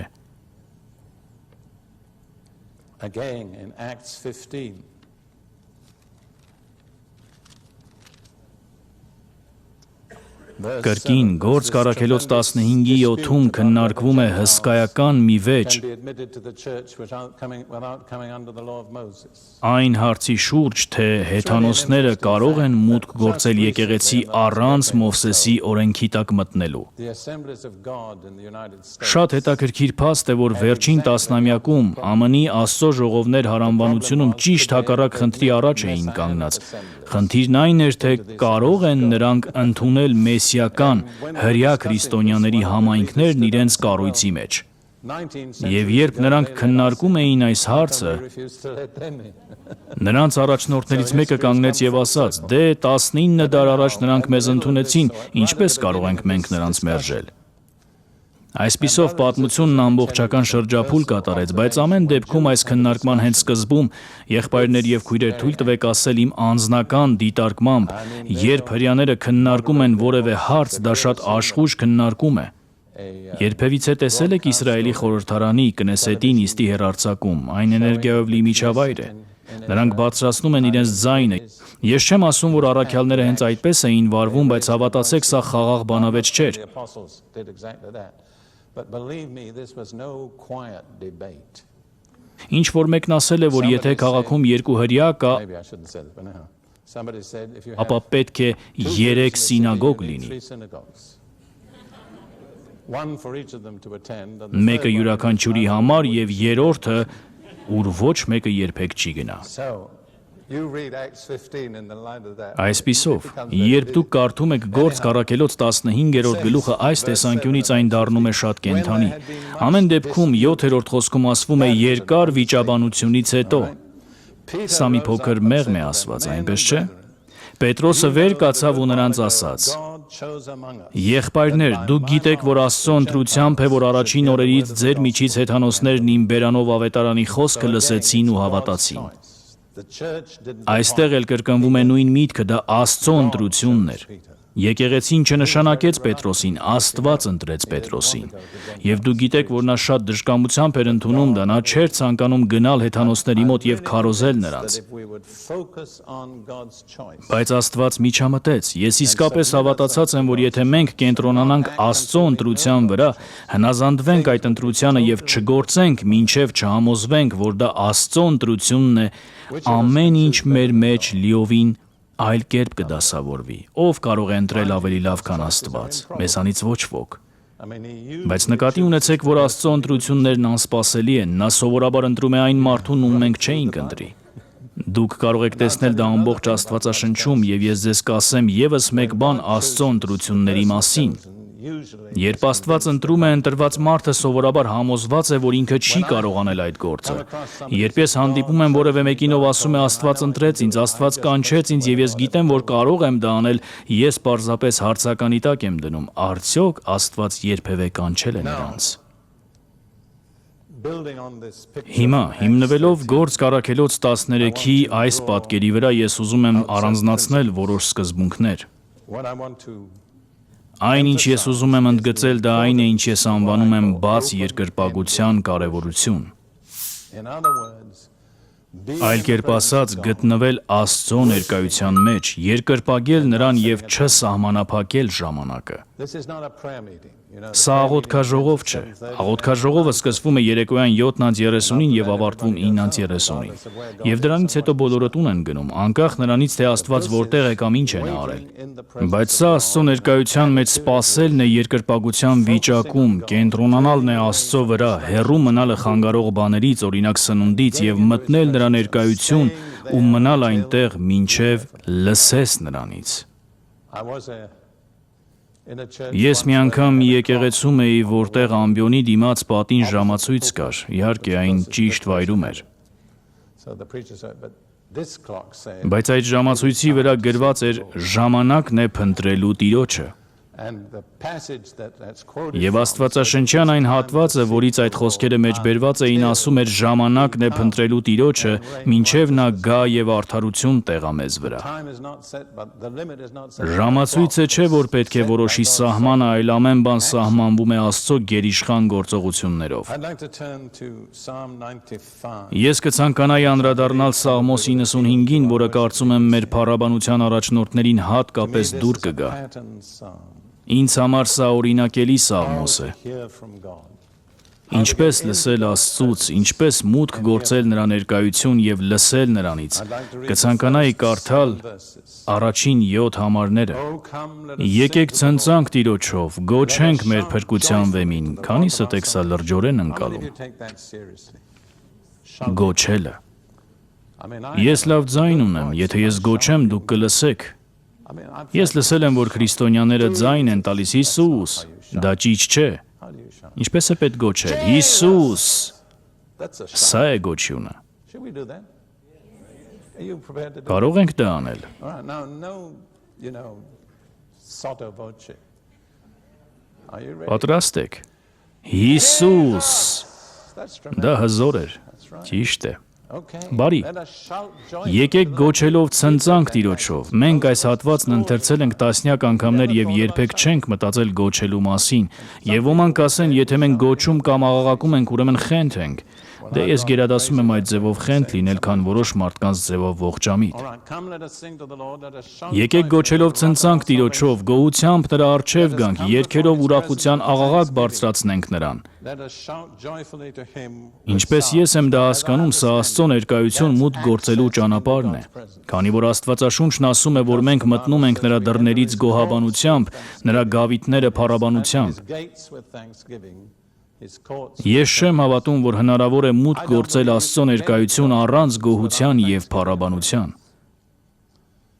Կրկին Գործք առաքելոց 15:7-ում քննարկվում է հսկայական մի վեճ այն հարցի շուրջ, թե հեթանոսները կարող են մուտք գործել եկեղեցի առանց Մովսեսի օրենքի տակ մտնելու։ Շատ հետաքրքիր փաստ է, որ վերջին տասնամյակում ԱՄՆ-ի Աստծո ժողովներ հարանվանությունում ճիշտ հակառակ խնդրի առաջ էին կանգնած։ Խնդիրն այն էր, թե կարող են նրանք ընդունել մեսիական հրյա քրիստոնյաների համայնքներն իրենց կառույցի մեջ։ Եվ երբ նրանք քննարկում էին այս հարցը, նրանց առաջնորդներից մեկը կանգնեց եւ ասաց. «Դե 19 դար առաջ նրանք մեզ ընդունեցին, ինչպես կարող ենք մենք նրանց մերժել»։ Այսպիսով պատմությունն ամբողջական շրջափուլ կատարեց, բայց ամեն դեպքում այս քննարկման հենց սկզբում, եղբայրներ եւ քույրեր, թույլ տվեք ասել իմ անձնական դիտարկմամբ, երբ հրյաները քննարկում են որևէ հարց, դա շատ աշխույժ քննարկում է։ Երբևիցե տեսել եք Իսրայելի խորհրդարանի Կնեսետի նիստի հեռարձակում, այն էներգիայով լի միջավայր է։ Նրանք բարձրացնում են իրենց ձայնը։ Ես չեմ ասում, որ առաքյալները հենց այդպես էին վարվում, բայց հավատացեք, սա խաղաղ բանավեճ չէր։ Ինչ որ մեկն ասել է, որ եթե քաղաքում երկու հրյա կա, ապա պետք է 3 սինագոգ լինի։ Մեկը յուրաքանչյուրի համար եւ երրորդը, ուր ոչ մեկը երբեք չի գնա։ Այսպիսով, երբ դուք կարդում եք Գործք առաքելոց 15-րդ գլուխը, այս տեսանկյունից այն դառնում է շատ կենդանի։ Ամեն դեպքում 7-րդ խոսքում ասվում է երկար վիճաբանությունից հետո։ Սա մի փոքր մեղմ է ասված, այնպես չէ։ Պետրոսը վեր կացավ ու նրանց ասաց. «Եղբայրներ, դուք գիտեք, որ Աստծո ընտրությամբ է, որ առաջին օրերից ձեր միջից հեթանոսներն իմ բերանով ավետարանի խոսքը լսեցին ու հավատացին»։ Այստեղ էլ կրկնվում է նույն միտքը, դա Աստծո ընտրությունն էր։ Եկեղեցին չնշանակեց Պետրոսին, Աստված ընտրեց Պետրոսին։ Եվ դուք գիտեք, որ նա շատ դժկամությամբ էր ընդունում դա, նա չէր ցանկանում գնալ հեթանոսների մոտ եւ քարոզել նրանց։ Բայց Աստված միջամտեց։ Ես իսկապես հավատացած եմ, որ եթե մենք կենտրոնանանք Աստծո ընտրության վրա, հնազանդվենք այդ ընտրությանը եւ չգործենք, մինչեւ չհամոզվենք, որ դա Աստծո ընտրությունն է, ամեն ինչ մեր մեջ լիովին այլ կերպ կդասավորվի։ Ով կարող է ընտրել ավելի լավ, քան Աստված։ Մեզանից ոչ ոք։ Բայց նկատի ունեցեք, որ Աստծո ընտրություններն անսպասելի են։ Նա սովորաբար ընտրում է այն մարդուն, ում մենք չէինք ընտրի։ Դուք կարող եք տեսնել դա ամբողջ Աստվածաշնչում, եւ ես ձեզ կասեմ եւս մեկ բան Աստծո ընտրությունների մասին։ Երբ Աստված ընտրում է ընտրված մարդը, սովորաբար համոզված է, որ ինքը չի կարող անել այդ գործը։ Երբ ես հանդիպում եմ որևէ մեկին, ով ասում է Աստված ընտրեց ինձ, Աստված կանչեց ինձ եւ ես գիտեմ, որ կարող եմ դա անել, ես պարզապես հարցականի տակ եմ դնում. արդյոք Աստված երբևէ կանչել է նրանց։ Հիմա, հիմնվելով Գործք առաքելոց 13-ի այս պատկերի վրա, ես ուզում եմ առանձնացնել որոշ սկզբունքներ։ Այն, ինչ ես ուզում եմ ընդգծել, դա այն է, ինչ ես անվանում եմ բաց երկրպագության կարևորություն։ Այլ կերպ ասած, գտնվել Աստծո ներկայության մեջ, երկրպագել նրան եւ չսահմանափակել ժամանակը։ Սա աղոթքաժողով չէ։ Աղոթքաժողովը սկսվում է երեկոյան 7:30-ին եւ ավարտվում 9:30-ին։ Եվ դրանից հետո բոլորը տուն են գնում, անկախ նրանից, թե Աստված որտեղ է կամ ինչ է նա արել։ Բայց սա Աստծո ներկայության մեջ սպասելն է երկրպագության վիճակում, կենտրոնանալն է Աստծո վրա, հեռու մնալը խանգարող բաներից, օրինակ սնունդից եւ մտնել նրա ներկայություն ու մնալ այնտեղ մինչեւ լսես նրանից։ Ես մի անգամ մի եկեղեցում էի, որտեղ ամբիոնի դիմաց պատին ժամացույց կար, իհարկե այն ճիշտ վայրում էր։ Բայց այդ ժամացույցի վրա գրված էր «Ժամանակն է փնտրելու Տիրոջը»։ Եվ Աստվածաշնչյան այն հատվածը, որից այդ խոսքերը մեջբերված էին, ասում էր «Ժամանակն է փնտրելու Տիրոջը, մինչև նա գա եւ արդարություն տեղա մեզ վրա»։ Ժամացույցը չէ, որ պետք է որոշի սահմանը, այլ ամեն բան սահմանվում է Աստծո գերիշխան գործողություններով։ Ես կցանկանայի անդրադառնալ Սաղմոս 95-ին, որը կարծում եմ մեր փառաբանության առաջնորդներին հատկապես դուր կգա։ Ինձ համար սա օրինակելի Սաղմոս է։ Ինչպես լսել Աստծուց, ինչպես մուտք գործել նրա ներկայություն եւ լսել նրանից, կցանկանայի կարդալ առաջին 7 համարները։ Եկեք ցնծանք Տիրոջով, գոչենք մեր փրկության վեմին, քանիսը տեք սա լրջորեն ընկալում։ Գոչելը։ Ես լավ ձայն ունեմ, եթե ես գոչեմ, դուք կլսեք։ Ես լսել եմ, որ քրիստոնյաները ձայն են տալիս Հիսուս, դա ճիշտ չէ։ Ինչպես է պետք գոչել։ Հիսուս։ Սա է գոչյունը։ Կարող ենք դա անել։ Պատրաստ եք։ Հիսուս։ Դա հզոր էր։ Ճիշտ է։ Բարի, եկեք գոչելով ցնծանք Տիրոջով։ Մենք այս հատվածն ընթերցել ենք տասնյակ անգամներ եւ երբեք չենք մտածել գոչելու մասին։ Եվ ոմանք ասեն, եթե մենք գոչում կամ աղաղակում ենք, ուրեմն խենթ ենք։ Դե ես գերադասում եմ այդ ձևով խենթ լինել, քան որոշ մարդկանց ձևով ողջամիտ։ Եկեք գոչելով ցնծանք Տիրոջով, գոհությամբ նրա առջև գանք, երգերով ուրախության աղաղակ բարձրացնենք նրան։ Ինչպես ես եմ դա հասկանում, սա Աստծո ներկայություն մուտք գործելու ճանապարհն է։ Քանի որ Աստվածաշունչն ասում է, որ մենք մտնում ենք նրա դռներից գոհաբանությամբ, նրա գավիթները փառաբանությամբ։ Ես չեմ հավատում, որ հնարավոր է մուտք գործել Աստծո ներկայություն առանց գոհության եւ փառաբանության։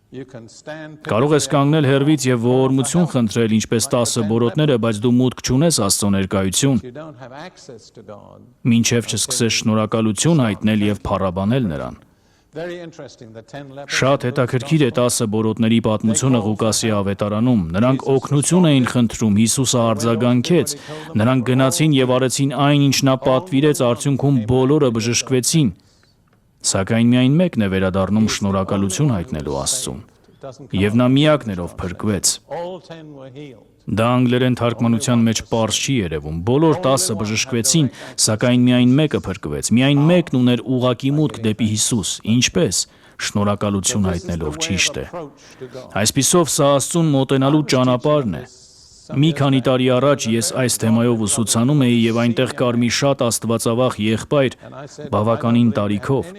Կարող ես կանգնել հեռվից եւ ողորմություն խնդրել, ինչպես 10 բորոտները, բայց դու մուտք չունես Աստծո ներկայություն, մինչև չսկսես շնորհակալություն հայտնել եւ փառաբանել նրան։ Շատ հետաքրքիր է 10 բորոտների պատմությունը Ղուկասի ավետարանում։ Նրանք օգնություն էին խնդրում, Հիսուսը արձագանքեց, նրանք գնացին եւ արեցին այն, ինչ նա պատվիրեց, արդյունքում բոլորը բժշկվեցին։ Սակայն միայն մեկն է վերադառնում շնորհակալություն հայտնելու Աստծուն, եւ նա միակն էր, ով փրկվեց։ Դա անգլերեն թարգմանության մեջ պարզ չի երևում։ Բոլոր 10 բժշկվեցին, սակայն միայն մեկը փրկվեց։ Միայն մեկն ուներ ուղղակի մուտք դեպի Հիսուս։ Ինչպես? Շնորհակալություն հայտնելով, ճիշտ է։ Այսպիսով սա Աստծուն մոտենալու ճանապարհն է։ Մի քանի տարի առաջ ես այս թեմայով ուսուցանում էի եւ այնտեղ կար մի շատ աստվածավախ եղբայր բավականին տարիքով։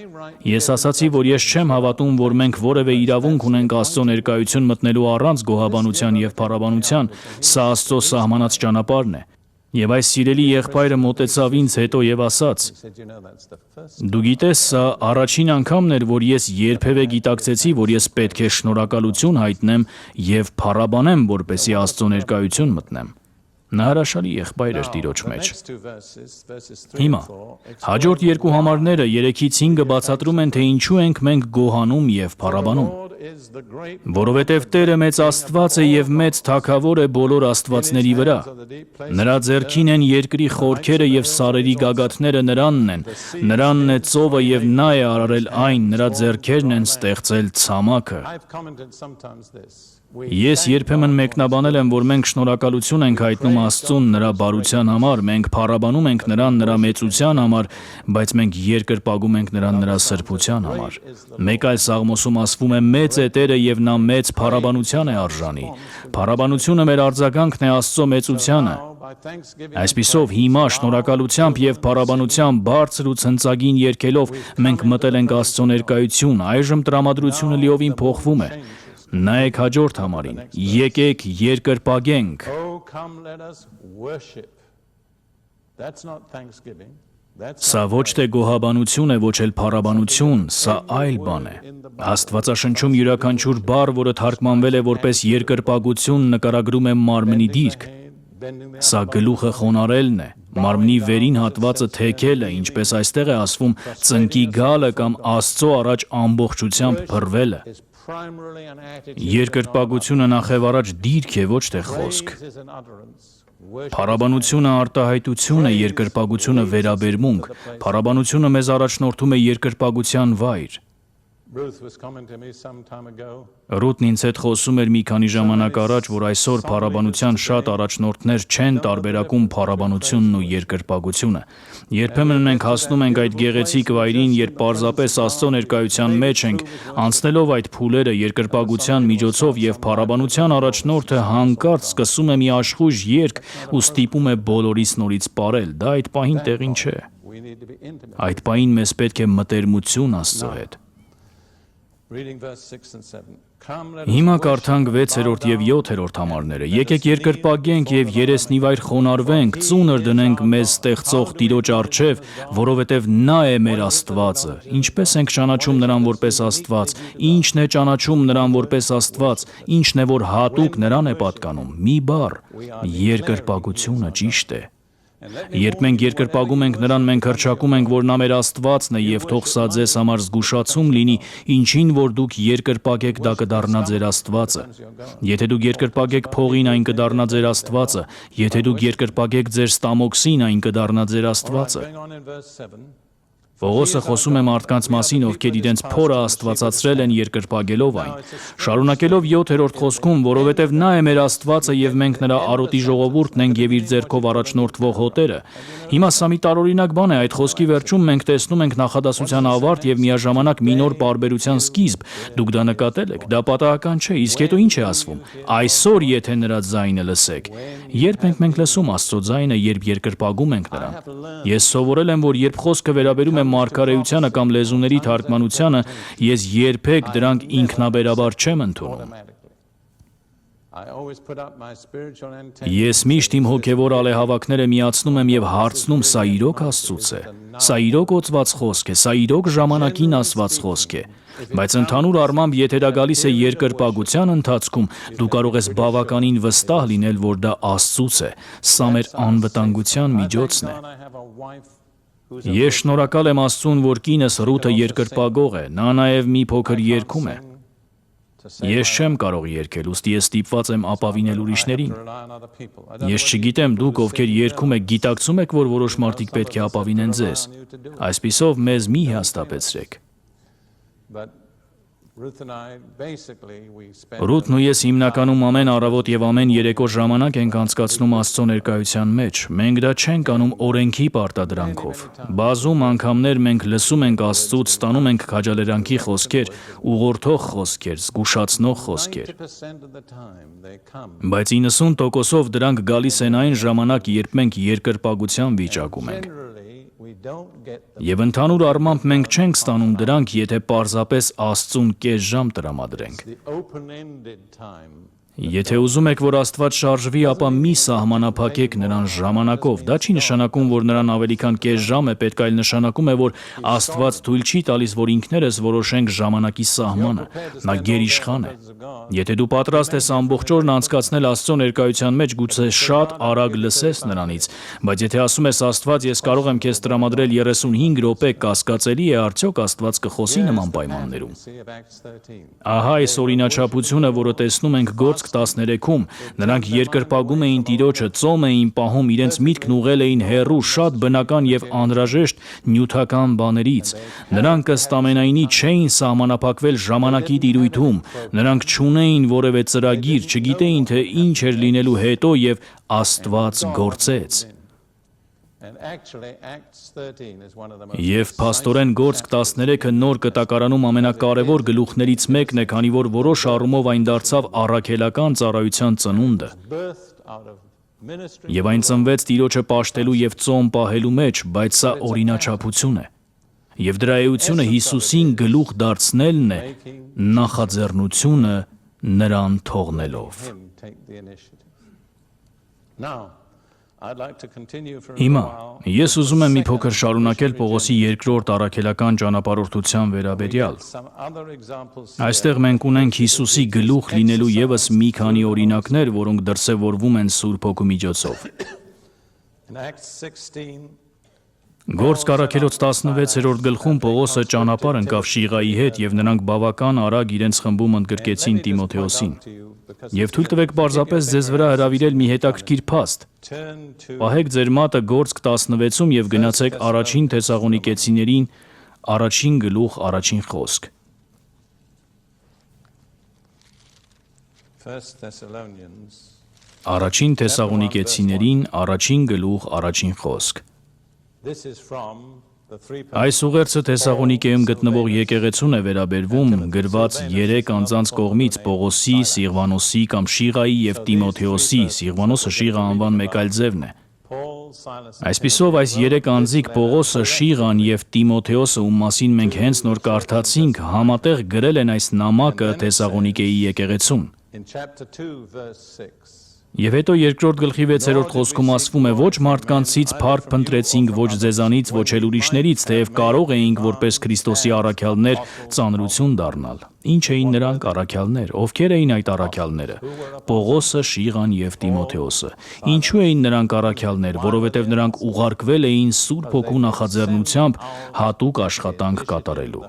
Ես ասացի, որ ես չեմ հավատում, որ մենք որևէ իրավունք ունենք Աստծո ներկայություն մտնելու առանց գոհաբանության եւ փառաբանության, սա Աստծո սահմանած ճանապարհն է։ Եվ այս սիրելի եղբայրը մոտեցավ ինձ հետո եւ ասաց. «Դու գիտես, սա առաջին անգամն էր, որ ես երբևէ գիտակցեցի, որ ես պետք է շնորհակալություն հայտնեմ եւ փառաբանեմ, որպեսզի Աստծո ներկայություն մտնեմ»։ Նա հրաշալի եղբայր էր Տիրոջ մեջ։ Հիմա, հաջորդ երկու համարները 3-ից 5 բացատրում են, թե ինչու ենք մենք գոհանում եւ փառաբանում։ Որովհետև Տերը մեծ Աստված է եւ մեծ Թագավոր է բոլոր աստվածների վրա։ Նրա ձեռքին են երկրի խորքերը եւ սարերի գագաթները նրանն են։ Նրանն է ծովը եւ նա է արարել այն, նրա ձեռքերն են ստեղծել ցամաքը։ Ես երբեմն մեկնաբանել եմ, որ մենք շնորհակալություն ենք հայտնում Աստծուն նրա բարության համար, մենք փառաբանում ենք նրան նրա մեծության համար, բայց մենք երկրպագում ենք նրան նրա սրբության համար։ Մեկ այլ Սաղմոսում ասվում է. «Մեծ է Տերը և նա մեծ փառաբանության է արժանի»։ Փառաբանությունը մեր արձագանքն է Աստծո մեծությանը։ Այսպիսով հիմա շնորհակալությամբ և փառաբանությամբ բարձր ու ցնծագին երգելով մենք մտել ենք Աստծո ներկայություն, այժմ տրամադրությունը լիովին փոխվում է։ Նայեք հաջորդ համարին. եկեք երկրպագենք։ Սա ոչ թե գոհաբանություն է, ոչ էլ փառաբանություն, սա այլ բան է։ Աստվածաշնչում յուրաքանչյուր բառ, որը թարգմանվել է որպես երկրպագություն, նկարագրում է մարմնի դիրք։ Սա գլուխը խոնարհելն է, մարմնի վերին հատվածը թեքելը, ինչպես այստեղ է ասվում, ծնկի գալը կամ Աստծո առաջ ամբողջությամբ փռվելը։ Երկրպագությունը նախևառաջ դիրք է, ոչ թե խոսք։ Փառաբանությունը արտահայտություն է, երկրպագությունը վերաբերմունք։ Փառաբանությունը մեզ առաջնորդում է երկրպագության վայր։ Ռութն ինձ հետ խոսում էր մի քանի ժամանակ առաջ, որ այսօր փառաբանության շատ առաջնորդներ չեն տարբերակում փառաբանությունն ու երկրպագությունը։ Երբեմն մենք հասնում ենք այդ գեղեցիկ վայրին, երբ պարզապես Աստծո ներկայության մեջ ենք, անցնելով այդ փուլերը երկրպագության միջոցով, եւ փառաբանության առաջնորդը հանկարծ սկսում է մի աշխույժ երգ ու ստիպում է բոլորից նորից պարել։ Դա այդ պահին տեղին չէ։ Այդ պահին մեզ պետք է մտերմություն Աստծո հետ։ Հիմա կարդանք 6-րդ և 7-րդ համարները։ Եկեք երկրպագենք և երեսնիվայր խոնարհվենք, ծունր դնենք մեզ ստեղծող Տիրոջ առջև, որովհետև նա է մեր Աստվածը։ Ինչպես ենք ճանաչում նրան որպես Աստված, ինչն է ճանաչում նրան որպես Աստված, ինչն է որ հատուկ նրան է պատկանում։ Մի բառ՝ երկրպագությունը, ճիշտ է։ Երբ մենք երկրպագում ենք նրան, մենք հռչակում ենք, որ նա մեր Աստվածն է, և թող սա ձեզ համար զգուշացում լինի, ինչին որ դուք երկրպագեք, դա կդառնա ձեր Աստվածը։ Եթե դուք երկրպագեք փողին, այն կդառնա ձեր Աստվածը, եթե դուք երկրպագեք ձեր ստամոքսին, այն կդառնա ձեր Աստվածը։ Պողոսը խոսում է մարդկանց մասին, ովքեր իրենց փորը աստվածացրել են երկրպագելով այն։ Շարունակելով 7-րդ խոսքում, որովհետև նա է մեր Աստվածը և մենք նրա արոտի ժողովուրդն ենք և իր ձեռքով առաջնորդվող հոտերը։ Հիմա սա մի տարօրինակ բան է, այդ խոսքի վերջում մենք տեսնում ենք նախադասության ավարտ և միաժամանակ մի նոր պարբերության սկիզբ։ Դուք դա նկատել եք, դա պատահական չէ, իսկ հետո ինչ է ասվում։ Այսօր եթե նրա ձայնը լսեք։ Երբ ենք մենք լսում Աստծո ձայնը, երբ երկրպագում ենք նրան։ Ես սովորել եմ, որ երբ խոսքը վերաբերում է մարգարեությանը կամ լեզուների թարգմանությանը, ես երբեք դրանք ինքնաբերաբար չեմ ընդունում։ Ես միշտ իմ հոգևոր ալեհավաքները միացնում եմ և հարցնում, սա իրոք Աստծուց է, սա իրոք օծված խոսք է, սա իրոք ժամանակին ասված խոսք է։ Բայց ընդհանուր առմամբ, եթե դա գալիս է երկրպագության ընթացքում, դու կարող ես բավականին վստահ լինել, որ դա Աստծուց է, սա մեր անվտանգության միջոցն է։ Ես շնորհակալ եմ Աստծուն, որ կինս Ռութը երկրպագող է, նա նաև մի փոքր երգում է։ Ես չեմ կարող երգել, ուստի ես ստիպված եմ ապավինել ուրիշներին։ Ես չգիտեմ, դուք ովքեր երգում եք, գիտակցում եք, որ որոշ մարդիկ պետք է ապավինեն ձեզ։ Այսպիսով մեզ մի հիասթափեցրեք։ Ռութն ու ես հիմնականում ամեն առավոտ և ամեն երեկո ժամանակ ենք անցկացնում Աստծո ներկայության մեջ։ Մենք դա չենք անում օրենքի պարտադրանքով։ Բազում անգամներ մենք լսում ենք Աստծուց, ստանում ենք քաջալերանքի խոսքեր, ուղղորդող խոսքեր, զգուշացնող խոսքեր։ Բայց 90%-ով դրանք գալիս են այն ժամանակ, երբ մենք երկրպագության վիճակում ենք։ Եվ ընդհանուր առմամբ մենք չենք ստանում դրանք, եթե պարզապես Աստծուն կես ժամ տրամադրենք։ Եթե ուզում եք, որ Աստված շարժվի, ապա մի սահմանափակեք նրան ժամանակով։ Դա չի նշանակում, որ նրան ավելի քան կես ժամ է պետք, այլ նշանակում է, որ Աստված թույլ չի տալիս, որ ինքներս որոշենք ժամանակի սահմանը։ Նա գերիշխան է։ Եթե դու պատրաստ ես ամբողջ օրն անցկացնել Աստծո ներկայության մեջ, գուցե շատ արագ լսես նրանից, բայց եթե ասում ես Աստված, ես կարող եմ քեզ տրամադրել 35 րոպե, կասկածելի է, արդյոք Աստված կխոսի նման պայմաններում։ Ահա այս օրինաչափությունը, որը տեսնում ենք Գործք Գործք 13-ում նրանք երկրպագում էին Տիրոջը, ծոմ էին պահում, իրենց միտքն ուղղել էին հեռու շատ բնական եւ անհրաժեշտ նյութական բաներից։ Նրանք ըստ ամենայնի չէին սահմանափակվել ժամանակի տիրույթում, նրանք չունեին որևէ ծրագիր, չգիտեին թե ինչ էր լինելու հետո եւ Աստված գործեց։ Եվ փաստորեն Գործք 13-ը նոր կտակարանում ամենակարևոր գլուխներից մեկն է, քանի որ որոշ առումով այն դարձավ առաքելական ծառայության ծնունդը։ Եվ այն ծնվեց Տիրոջը պաշտելու եւ ծոմ պահելու մեջ, բայց սա օրինաչափություն է։ Եվ դրա էությունը Հիսուսին գլուխ դարձնելն է, նախաձեռնությունը նրան թողնելով։ Հիմա ես ուզում եմ մի փոքր շարունակել Պողոսի երկրորդ առաքելական ճանապարհորդության վերաբերյալ։ Այստեղ մենք ունենք Հիսուսի գլուխ լինելու ևս մի քանի օրինակներ, որոնք դրսևորվում են Սուրբ Հոգու միջոցով։ Գործք առաքելոց 16-րդ գլխում Պողոսը ճանապարհ ընկավ Շիղայի հետ եւ նրանք բավական արագ իրենց խմբում ընդգրկեցին Տիմոթեոսին։ Եվ թույլ տվեք պարզապես ձեզ վրա հրավիրել մի հետաքրքիր փաստ։ Պահեք ձեր մատը Գործք 16-ում եւ գնացեք առաջին Թեսաղոնիկեցիներին առաջին գլուխ առաջին խոսք։ Առաջին Թեսաղոնիկեցիներին առաջին գլուխ առաջին խոսք։ Այս ուղերձը Թեսաղոնիկեում գտնվող եկեղեցուն է վերաբերվում, գրված 3 անձանց կողմից Պողոսի, Սիղվանոսի կամ Շիղայի եւ Տիմոթեոսի, Սիղվանոսը Շիղա անվան մեկ այլ ձևն է։ Այսպիսով այս 3 անձիկ Պողոսը, Շիղան եւ Տիմոթեոսը, ում մասին մենք հենց նոր կարդացինք, համատեղ գրել են այս նամակը Թեսաղոնիկեի եկեղեցուն։ Եվ հետո երկրորդ գլխի 6-րդ խոսքում ասվում է. ոչ մարդկանցից փառք փնտրեցինք, ոչ ձեզանից, ոչ էլ ուրիշներից, թեև կարող էինք որպես Քրիստոսի առաքյալներ ծանրություն դառնալ։ Ինչ էին նրանք առաքյալներ, ովքեր էին այդ առաքյալները։ Պողոսը, Շիղան եւ Տիմոթեոսը։ Ինչու էին նրանք առաքյալներ, որովհետեւ նրանք ուղարկվել էին Սուրբ Հոգու նախաձեռնությամբ հատուկ աշխատանք կատարելու։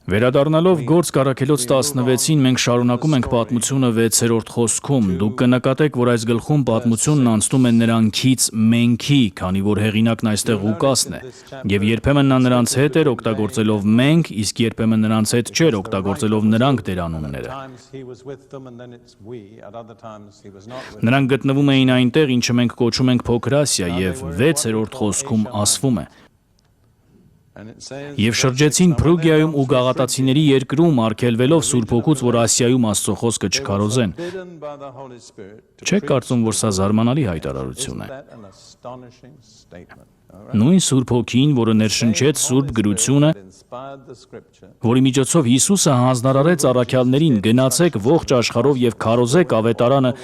Վերադառնալով Գործք առաքելոց 16-ին մենք շարունակում ենք պատմությունը 6-րդ խոսքում։ Դուք կնկատեք, որ այս գլխում պատմությունն անցնում է նրանքից մենքի, քանի որ հեղինակն այստեղ Ղուկասն է։ Եվ երբեմն նա նրանց հետ էր օգտագործելով մենք, իսկ երբեմն նրանց հետ չէր օգտագործելով նրանք դերանունները։ Նրանք գտնվում էին այնտեղ, ինչը մենք կոչում ենք Փոքր Ասիա, եւ 6-րդ խոսքում ասվում է. Եվ շրջեցին Փրուգիայում ու Գաղատացիների երկրում, արգելվելով Սուրբ Հոգուց, որ Ասիայում Աստծո խոսքը չքարոզեն։ Չեք կարծում, որ սա զարմանալի հայտարարություն է։ Նույն Սուրբ Հոգին, որը ներշնչեց Սուրբ գրությունը, որի միջոցով Հիսուսը հանձնարարեց առաքյալներին, գնացեք ողջ աշխարհով եւ քարոզեք ավետարանը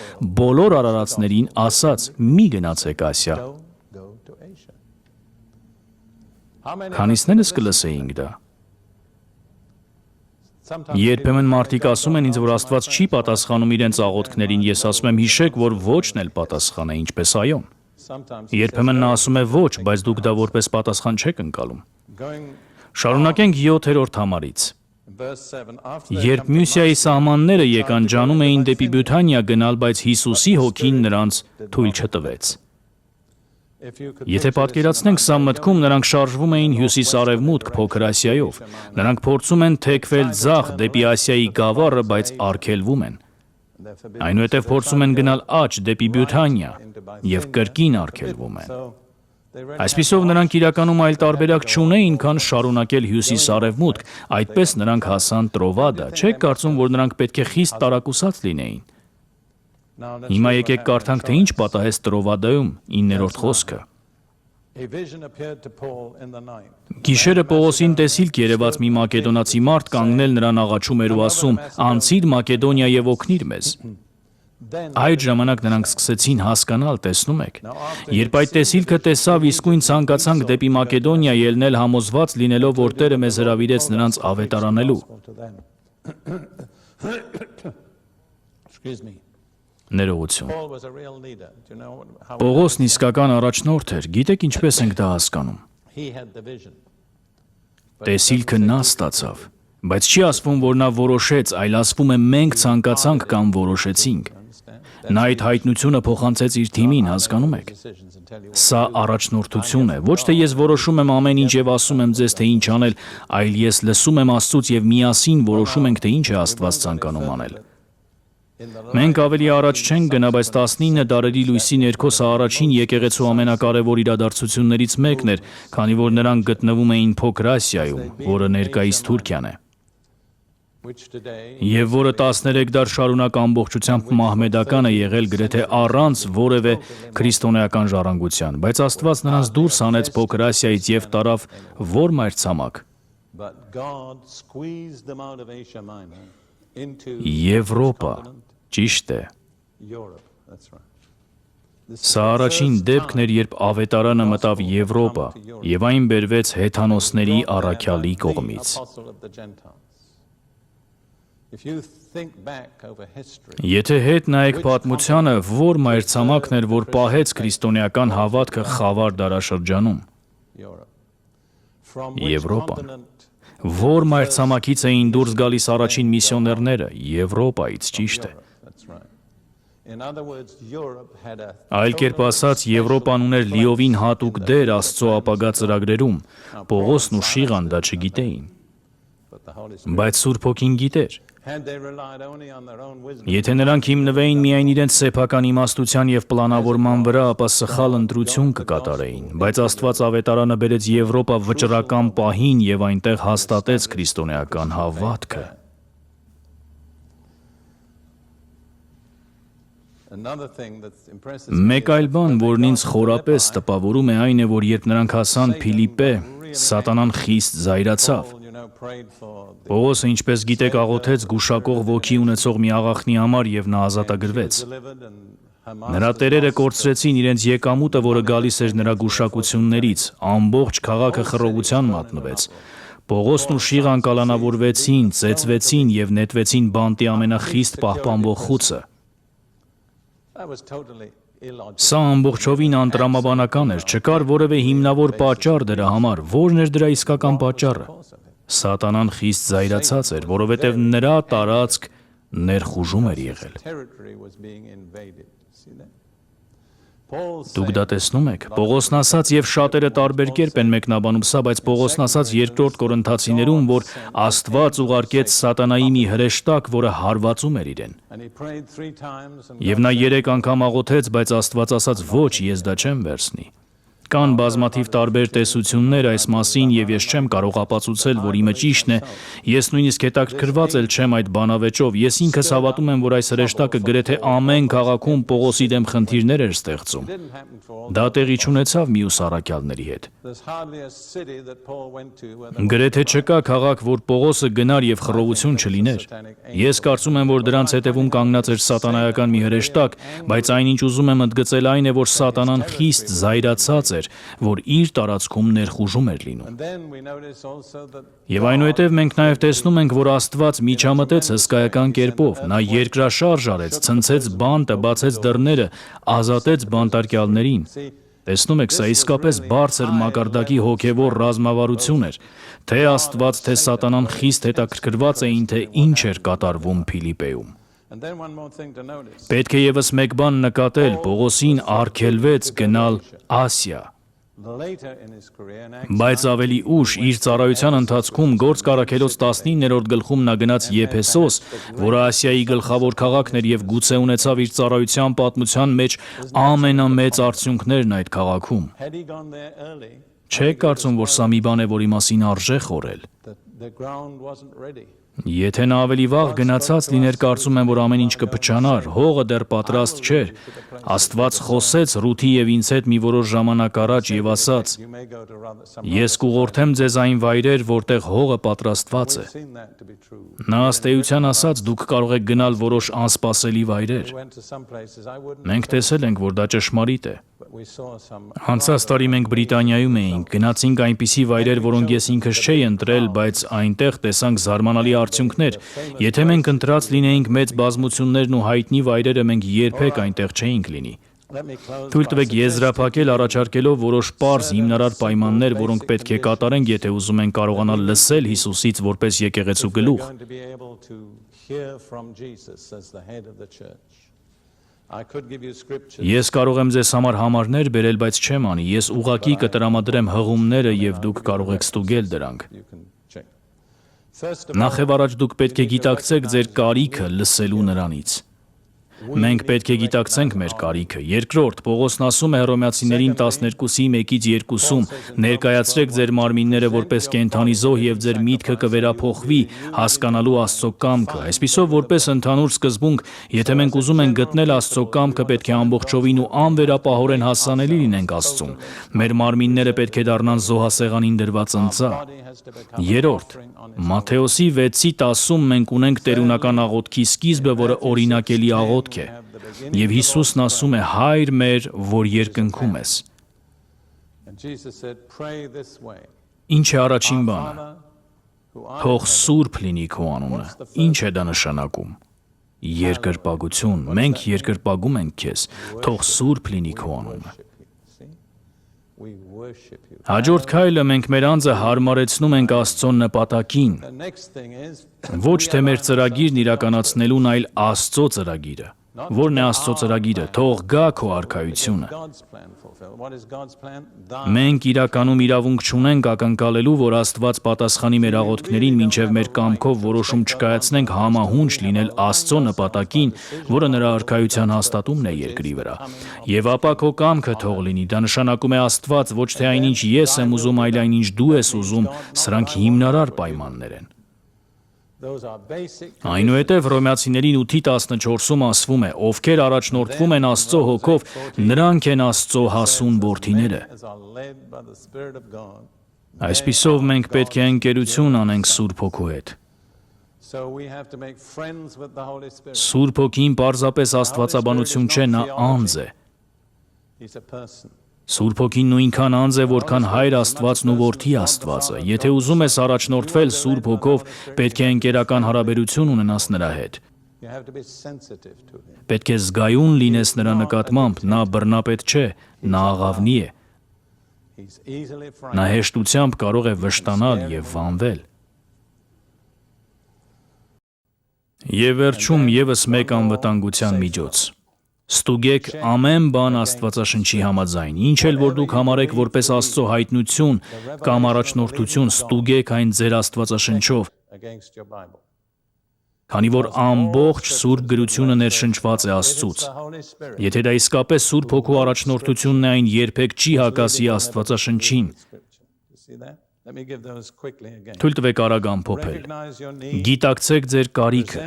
բոլոր արարածներին, ասաց. մի գնացեք Ասիա։ Քանիսներս կլսեինք դա։ Երբեմն մարդիկ ասում են ինձ, որ Աստված չի պատասխանում իրենց աղոթքներին, ես ասում եմ հիշեք, որ ոչն էլ պատասխան է, ինչպես այոն։ Երբեմն նա ասում է ոչ, բայց դուք դա որպես պատասխան չեք ընկալում։ Շարունակենք 7-րդ համարից։ Երբ Մյուսիայի սահմանները եկան, ջանում էին դեպի Բյութանիա գնալ, բայց Հիսուսի հոգին նրանց թույլ չտվեց։ Եթե պատկերացնենք սա մտքում, նրանք շարժվում էին հյուսիս-արևմուտք Փոքր Ասիայով։ Նրանք փորձում են թեքվել ձախ դեպի Ասիայի գավառը, բայց արգելվում են։ Այնուհետև փորձում են գնալ աջ դեպի Բյութանիա եւ կրկին արգելվում են։ Այսպիսով նրանք իրականում այլ տարբերակ չունեին, քան շարունակել հյուսիս-արևմուտք, այդպես նրանք հասան Տրովադա։ Չեք կարծում, որ նրանք պետք է խիստ տարակուսած լինեին։ Հիմա եկեք կարդանք, թե ինչ պատահեց Տրովադայում, 9-րդ խոսքը։ Գիշերը Պողոսին տեսիլք երևաց մի մակեդոնացի մարդ կանգնել նրան աղաչում էր ու ասում. «Անցիր Մակեդոնիա եւ օգնիր մեզ»։ Այդ ժամանակ նրանք սկսեցին հասկանալ, տեսնում եք։ Երբ այդ տեսիլքը տեսավ, իսկույն ցանկացանք դեպի Մակեդոնիա ելնել, համոզված լինելով, որ Տերը մեզ հրավիրեց նրանց ավետարանելու։ Ներողություն։ Պողոսն իսկական առաջնորդ էր, գիտեք ինչպես ենք դա հասկանում։ Տեսիլքը նա ստացավ, բայց չի ասվում, որ նա որոշեց, այլ ասվում է մենք ցանկացանք կամ որոշեցինք։ Նա այդ հայտնությունը փոխանցեց իր թիմին, հասկանում եք։ Սա առաջնորդություն է, ոչ թե ես որոշում եմ ամեն ինչ եւ ասում եմ ձեզ, թե ինչ անել, այլ ես լսում եմ Աստծուց եւ միասին որոշում ենք, թե ինչ է Աստված ցանկանում անել։ Մենք ավելի առաջ չենք գնա, բայց 19 դարերի լույսի ներքո սա առաջին եկեղեցու ամենակարևոր իրադարձություններից մեկն էր, քանի որ նրանք գտնվում էին Փոքր Ասիայում, որը ներկայիս Թուրքիան է, եւ որը 13 դար շարունակ ամբողջությամբ մահմեդական է եղել գրեթե առանց որևէ քրիստոնեական ժառանգության, բայց Աստված նրանց դուրս հանեց Փոքր Ասիայից եւ տարավ որ մայրցամաք։ Եվրոպա, ճիշտ է։ Սա առաջին դեպքն էր, երբ ավետարանը մտավ Եվրոպա եւ այն բերվեց հեթանոսների առաքյալի կողմից։ Եթե հետ նայեք պատմությանը, որ մայրցամաքն էր, որ պահեց քրիստոնեական հավատքը խավար դարաշրջանում։ Եվրոպան։ Որ մայրցամաքից էին դուրս գալիս առաջին միսիոներները, Եվրոպայից, ճիշտ է։ Այլ կերպ ասած, Եվրոպան ուներ լիովին հատուկ դեր Աստծո ապագա ծրագրերում, Պողոսն ու Շիղան դա չգիտեին, բայց Սուրբ Հոգին գիտեր։ Եթե նրանք հիմնվեին միայն իրենց սեփական իմաստության եւ պլանավորման վրա, ապա սխալ ընտրություն կկատարեին, բայց Աստված ավետարանը բերեց Եվրոպա վճռական պահին եւ այնտեղ հաստատեց քրիստոնեական հավատքը։ Մեկ այլ բան, որն ինձ խորապես տպավորում է, այն է, որ երբ նրանք հասան Փիլիպպե, Սատանան խիստ զայրացավ։ Պողոսը, ինչպես գիտեք, աղոթեց գուշակող ոգի ունեցող մի աղախնի համար եւ նա ազատագրվեց։ Նրա տերերը կորցրեցին իրենց եկամուտը, որը գալիս էր նրա գուշակություններից, ամբողջ քաղաքը խռովության մատնվեց։ Պողոսն ու Շիղան կալանավորվեցին, ծեծվեցին եւ նետվեցին բանտի ամենախիստ պահպանվող խուցը։ Սա ամբողջովին անտրամաբանական էր, չկար որևէ հիմնավոր պատճառ դրա համար, որն էր դրա իսկական պատճառը։ Սատանան խիստ զայրացած էր, որովհետև նրա տարածք ներխուժում էր եղել։ Դուք դա տեսնում եք, Պողոսն ասաց եւ շատերը տարբեր կերպ են մեկնաբանում սա, բայց Պողոսն ասաց 2 Կորինթացիներում, որ Աստված ուղարկեց Սատանայի մի հրեշտակ, որը հարվածում էր իրեն։ Եվ նա 3 անգամ աղոթեց, բայց Աստված ասաց ոչ, ես դա չեմ վերցնի։ Կան բազմաթիվ տարբեր տեսություններ այս մասին եւ ես չեմ կարող ապացուցել, որ իմը ճիշտն է, ես նույնիսկ հետաքրքրված էլ չեմ այդ բանավեճով, ես ինքս հավատում եմ, որ այս հրեշտակը գրեթե ամեն քաղաքում Պողոսի դեմ խնդիրներ էր ստեղծում։ Դա տեղի չունեցավ մյուս առաքյալների հետ։ Գրեթե չկա քաղաք, որ Պողոսը գնար եւ խռովություն չլիներ։ Ես կարծում եմ, որ դրանց հետևում կանգնած էր սատանայական մի հրեշտակ, բայց այնինչ ուզում եմ ընդգծել այն է, որ Սատանան խիստ զայրացած էր, որ իր տարածքում ներխուժում էր լինում։ Եվ այնուհետև մենք նաև տեսնում ենք, որ Աստված միջամտեց հսկայական կերպով, նա երկրաշարժ արեց, ցնցեց բանտը, բացեց դռները, ազատեց բանտարկյալներին։ Տեսնում եք, սա իսկապես բարձր մակարդակի հոգևոր ռազմավարություն էր, թե Աստված, թե Սատանան խիստ հետաքրքրված էին, թե ինչ էր կատարվում Փիլիպպեում։ Պետք է ևս մեկ բան նկատել, Պողոսին արգելվեց գնալ Ասիա։ Բայց ավելի ուշ իր ծառայության ընթացքում Գործք առաքելոց 19-րդ գլխում նա գնաց Եփեսոս, որը Ասիայի գլխավոր քաղաքն էր եւ գուցե ունեցավ իր ծառայության պատմության մեջ ամենամեծ արդյունքներն այդ քաղաքում։ Չեք կարծում, որ սա մի բան է, որի մասին արժե խորել։ Եթե նա ավելի վաղ գնացած լիներ, կարծում եմ, որ ամեն ինչ կփչանար, հողը դեռ պատրաստ չէր։ Աստված խոսեց Ռութի եւ ինձ հետ մի որոշ ժամանակ առաջ եւ ասաց. Ես կուղղորդեմ ձեզ այն վայրեր, որտեղ հողը պատրաստված է։ Նա ըստ էության ասաց, դուք կարող եք գնալ որոշ անսպասելի վայրեր։ Մենք տեսել ենք, որ դա ճշմարիտ է։ Անցած տարի մենք Բրիտանիայում էինք, գնացինք այնպիսի վայրեր, որոնք ես ինքս չէի ընտրել, բայց այնտեղ տեսանք զարմանալի արդյունքներ։ Եթե մենք ընտրած լինեինք մեծ բազմություններն ու հայտնի վայրերը, մենք երբեք այնտեղ չէինք լինի։ Թույլ տվեք եզրափակել առաջարկելով որոշ պարզ հիմնարար պայմաններ, որոնք պետք է կատարենք, եթե ուզում ենք կարողանալ լսել Հիսուսից որպես եկեղեցու գլուխ։ Ես կարող եմ ձեզ համար համարներ բերել, բայց չեմ անի։ Ես ուղղակի կտրամադրեմ հղումները և դուք կարող եք ստուգել դրանք։ Նախ եւ առաջ դուք պետք է գիտակցեք ձեր կարիքը լսելու նրանից։ Մենք պետք է գիտակցենք մեր կարիքը։ Երկրորդ, Պողոսն ասում է Հռոմեացիներին 12:1-2 ներկայացրեք ձեր մարմինները որպես կենդանի զոհ եւ ձեր միտքը կվերափոխվի հասկանալու Աստծո կամքը։ Այսպիսով, որպես ընդհանուր սկզբունք, եթե մենք ուզում ենք գտնել Աստծո կամքը, պետք է ամբողջովին ու անվերապահորեն հասանելի լինենք Աստծուն։ Մեր մարմինները պետք է դառնան զոհասեղանին դրված ընծա։ Երրորդ, Մատթեոսի 6:10-ում մենք ունենք տերունական աղոթքի սկիզբը, որը օրինակելի աղոթք է, եւ Հիսուսն ասում է. «Հայր մեր, որ երկնքում ես»։ Ինչ է առաջին բանը։ Թող սուրբ լինի քո անունը։ Ինչ է դա նշանակում։ Երկրպագություն։ Մենք երկրպագում ենք քեզ։ Թող սուրբ լինի քո անունը։ Հաջորդ քայլը մենք մեր անձը հարմարեցնում ենք Աստծո նպատակին։ Ոչ թե մեր ծրագիրն իրականացնելուն, այլ Աստծո ծրագիրը։ Որն է Աստծո ծրագիրը։ Թող գա քո արքայությունը։ Մենք իրականում իրավունք չունենք ակնկալելու, որ Աստված պատասխանի մեր աղոթքներին, մինչև մեր կամքով որոշում չկայացնենք համահունչ լինել Աստծո նպատակին, որը նրա արքայության հաստատումն է երկրի վրա։ Եվ ապա քո կամքը թող լինի։ Դա նշանակում է Աստված, ոչ թե այնինչ ես եմ ուզում, այլ այնինչ դու ես ուզում, սրանք հիմնարար պայմաններ են։ Այնուհետև Հռոմեացիներին 8:14-ում ասվում է. ովքեր առաջնորդվում են Աստծո հոգով, նրանք են Աստծո հասուն որդիները։ Այսպիսով մենք պետք է ընկերություն անենք Սուրբ Հոգու հետ։ Սուրբ Հոգին պարզապես աստվածաբանություն չէ, նա անձ է։ Սուրբ Հոգին նույնքան անձ է, որքան Հայր Աստվածն ու Որդի Աստվածը։ Եթե ուզում ես առաջնորդվել Սուրբ Հոգով, պետք է ընկերական հարաբերություն ունենաս նրա հետ։ Պետք է զգայուն լինես նրա նկատմամբ, նա բռնապետ չէ, նա աղավնի է։ Նա հեշտությամբ կարող է վշտանալ և վանվել։ Եվ վերջում ևս մեկ անվտանգության միջոց։ Ստուգեք ամեն բան Աստվածաշնչի համաձայն, ինչ էլ որ դուք համարեք որպես Աստծո հայտնություն կամ առաջնորդություն, ստուգեք այն ձեր Աստվածաշնչով, քանի որ ամբողջ Սուրբ գրությունը ներշնչված է Աստծուց։ Եթե դա իսկապես Սուրբ Հոգու առաջնորդությունն է, այն երբեք չի հակասի Աստվածաշնչին։ Թույլ տվեք արագ ամփոփել։ Գիտակցեք ձեր կարիքը։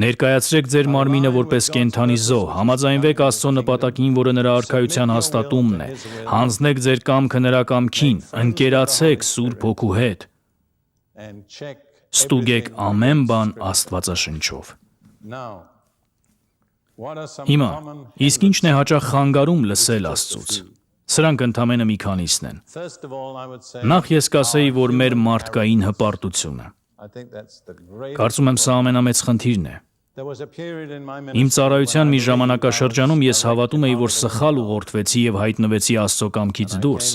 Ներկայացրեք ձեր մարմինը որպես կենդանի զոհ, համաձայնվեք Աստծո նպատակին, որը նրա արքայության հաստատումն է։ Հանձնեք ձեր կամքը նրա կամքին, ընկերացեք Սուրբ Հոգու հետ։ Ստուգեք ամեն բան Աստվածաշնչով։ Հիմա, իսկ ինչն է հաճախ խանգարում լսել Աստծուց։ Սրանք ընդամենը մի քանիսն են։ Նախ ես կասեի, որ մեր մարդկային հպարտությունը։ Կարծում եմ սա ամենամեծ խնդիրն է։ Իմ ծառայության մի ժամանակաշրջանում ես հավատում էի, որ սխալ ուղղորդվեցի և հայտնվեցի Աստծո կամքից դուրս։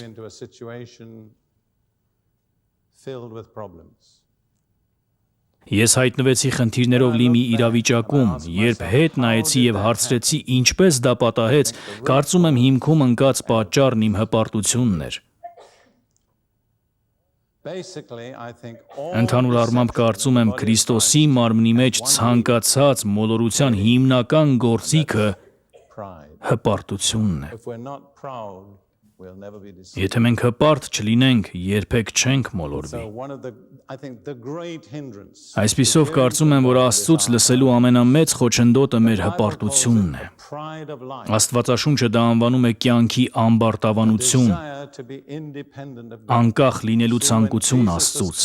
Ես հայտնվեցի խնդիրներով լի մի իրավիճակում, երբ հետ նայեցի և հարցրեցի ինչպես դա պատահեց, կարծում եմ հիմքում ընկած պատճառն իմ հպարտությունն էր։ Ընդհանուր առմամբ կարծում եմ Քրիստոսի մարմնի մեջ ցանկացած մոլորության հիմնական գործիքը հպարտությունն է։ Եթե մենք հպարտ չլինենք, երբեք չենք մոլորվի։ Այսպիսով կարծում եմ, որ Աստծուց լսելու ամենամեծ խոչընդոտը մեր հպարտությունն է։ Աստվածաշունչը դա անվանում է կյանքի ամբարտավանություն, անկախ լինելու ցանկություն Աստծուց։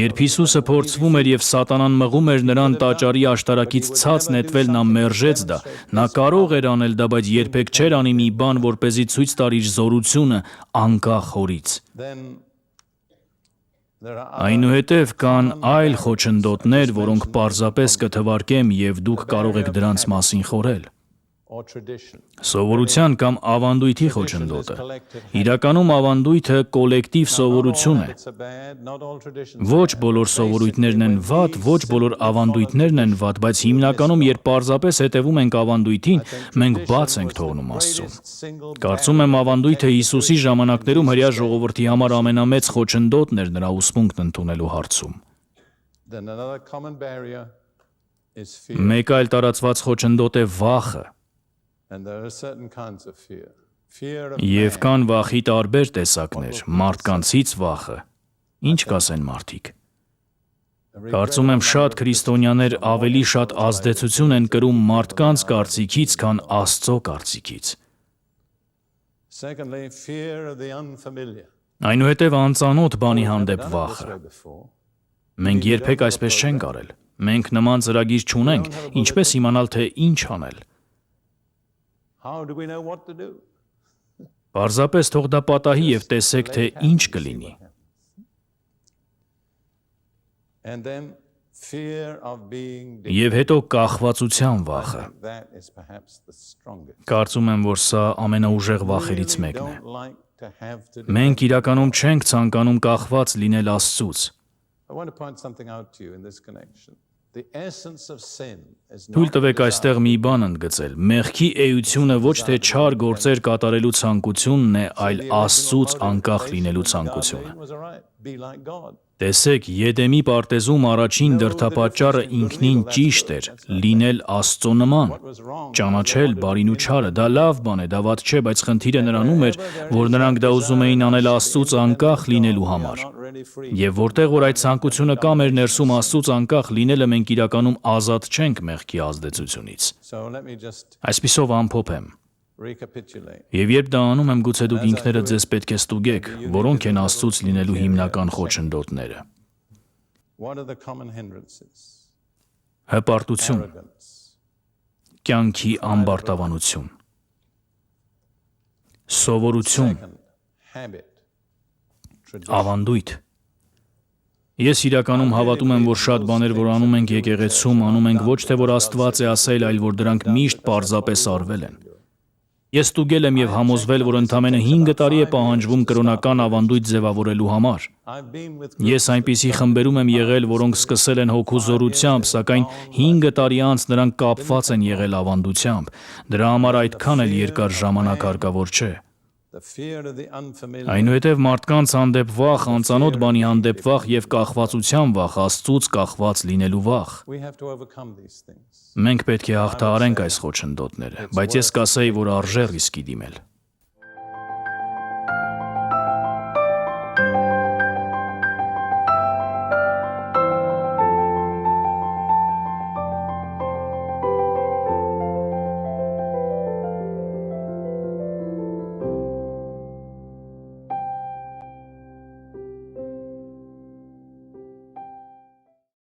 Երբ Հիսուսը փորձվում էր և Սատանան մղում էր նրան տաճարի աշտարակից ցած նետվել, նա մերժեց դա։ Նա կարող էր անել դա, բայց երբեք չէր անի մի բան, որպեսզի ցույց տար իր զորությունը անկախ Հորից։ Այնուհետև կան այլ խոչընդոտներ, որոնք պարզապես կթվարկեմ և դուք կարող եք դրանց մասին խորհել։ Սովորության կամ ավանդույթի խոչընդոտը։ Իրականում ավանդույթը կոլեկտիվ սովորություն է։ Ոչ բոլոր սովորույթներն են վատ, ոչ բոլոր ավանդույթներն են վատ, բայց հիմնականում, երբ պարզապես հետևում ենք ավանդույթին, մենք բաց ենք թողնում Աստծուն։ Կարծում եմ, ավանդույթը Հիսուսի ժամանակներում հրեա ժողովրդի համար ամենամեծ խոչընդոտն էր նրա ուսմունքն ընդունելու հարցում։ Մեկ այլ տարածված խոչընդոտ է վախը։ Եվ կան վախի տարբեր տեսակներ, մարդկանցից վախը։ Ինչ կասեն մարդիկ։ Կարծում եմ, շատ քրիստոնյաներ ավելի շատ ազդեցություն են կրում մարդկանց կարծիքից, քան Աստծո կարծիքից։ Այնուհետև անծանոթ բանի հանդեպ վախը։ Մենք երբեք այսպես չենք արել։ Մենք նման ծրագիր չունենք, ինչպես իմանալ, թե ինչ անել։ Պարզապես թող դա պատահի և տեսեք, թե ինչ կլինի։ Եվ հետո կախվածության վախը։ Կարծում եմ, որ սա ամենաուժեղ վախերից մեկն է։ Մենք իրականում չենք ցանկանում կախված լինել Աստծուց։ Թույլ տվեք այստեղ մի բան ընդգծել։ Մեղքի էությունը ոչ թե չար գործեր կատարելու ցանկությունն է, այլ Աստծուց անկախ լինելու ցանկությունը։ Տեսեք, Եդեմի պարտեզում առաջին դրդապատճառը ինքնին ճիշտ էր՝ լինել Աստծո նման, ճանաչել բարին ու չարը։ Դա լավ բան է, դա վատ չէ, բայց խնդիրը նրանում էր, որ նրանք դա ուզում էին անել Աստծուց անկախ լինելու համար։ Եվ որտեղ որ այդ ցանկությունը կա մեր ներսում Աստծուց անկախ լինելը, մենք իրականում ազատ չենք մեղքի ազդեցությունից։ Այսպիսով ամփոփեմ։ Եվ երբ դա անում եմ, գուցե դուք ինքներդ ձեզ պետք է ստուգեք, որոնք են Աստծուց լինելու հիմնական խոչընդոտները։ Հպարտություն, կյանքի ամբարտավանություն, սովորություն, ավանդույթ։ Ես իրականում հավատում եմ, որ շատ բաներ, որ անում ենք եկեղեցում, անում ենք ոչ թե որ Աստված է ասել, այլ որ դրանք միշտ պարզապես արվել են։ Ես ստուգել եմ և համոզվել, որ ընդամենը 5 տարի է պահանջվում կրոնական ավանդույթ ձևավորելու համար։ Ես այնպիսի խմբերում եմ եղել, որոնք սկսել են հոգու զորությամբ, սակայն 5 տարի անց նրանք կապված են եղել ավանդությամբ։ Դրա համար այդքան էլ երկար ժամանակ հարկավոր չէ։ Այնուհետև մարդկանց հանդեպ վախ, անծանոթ բանի հանդեպ վախ և կախվածության վախ, Աստծուց կախված լինելու վախ։ Մենք պետք է հաղթահարենք այս խոչընդոտները, բայց ես կասեի, որ արժե ռիսկի դիմել։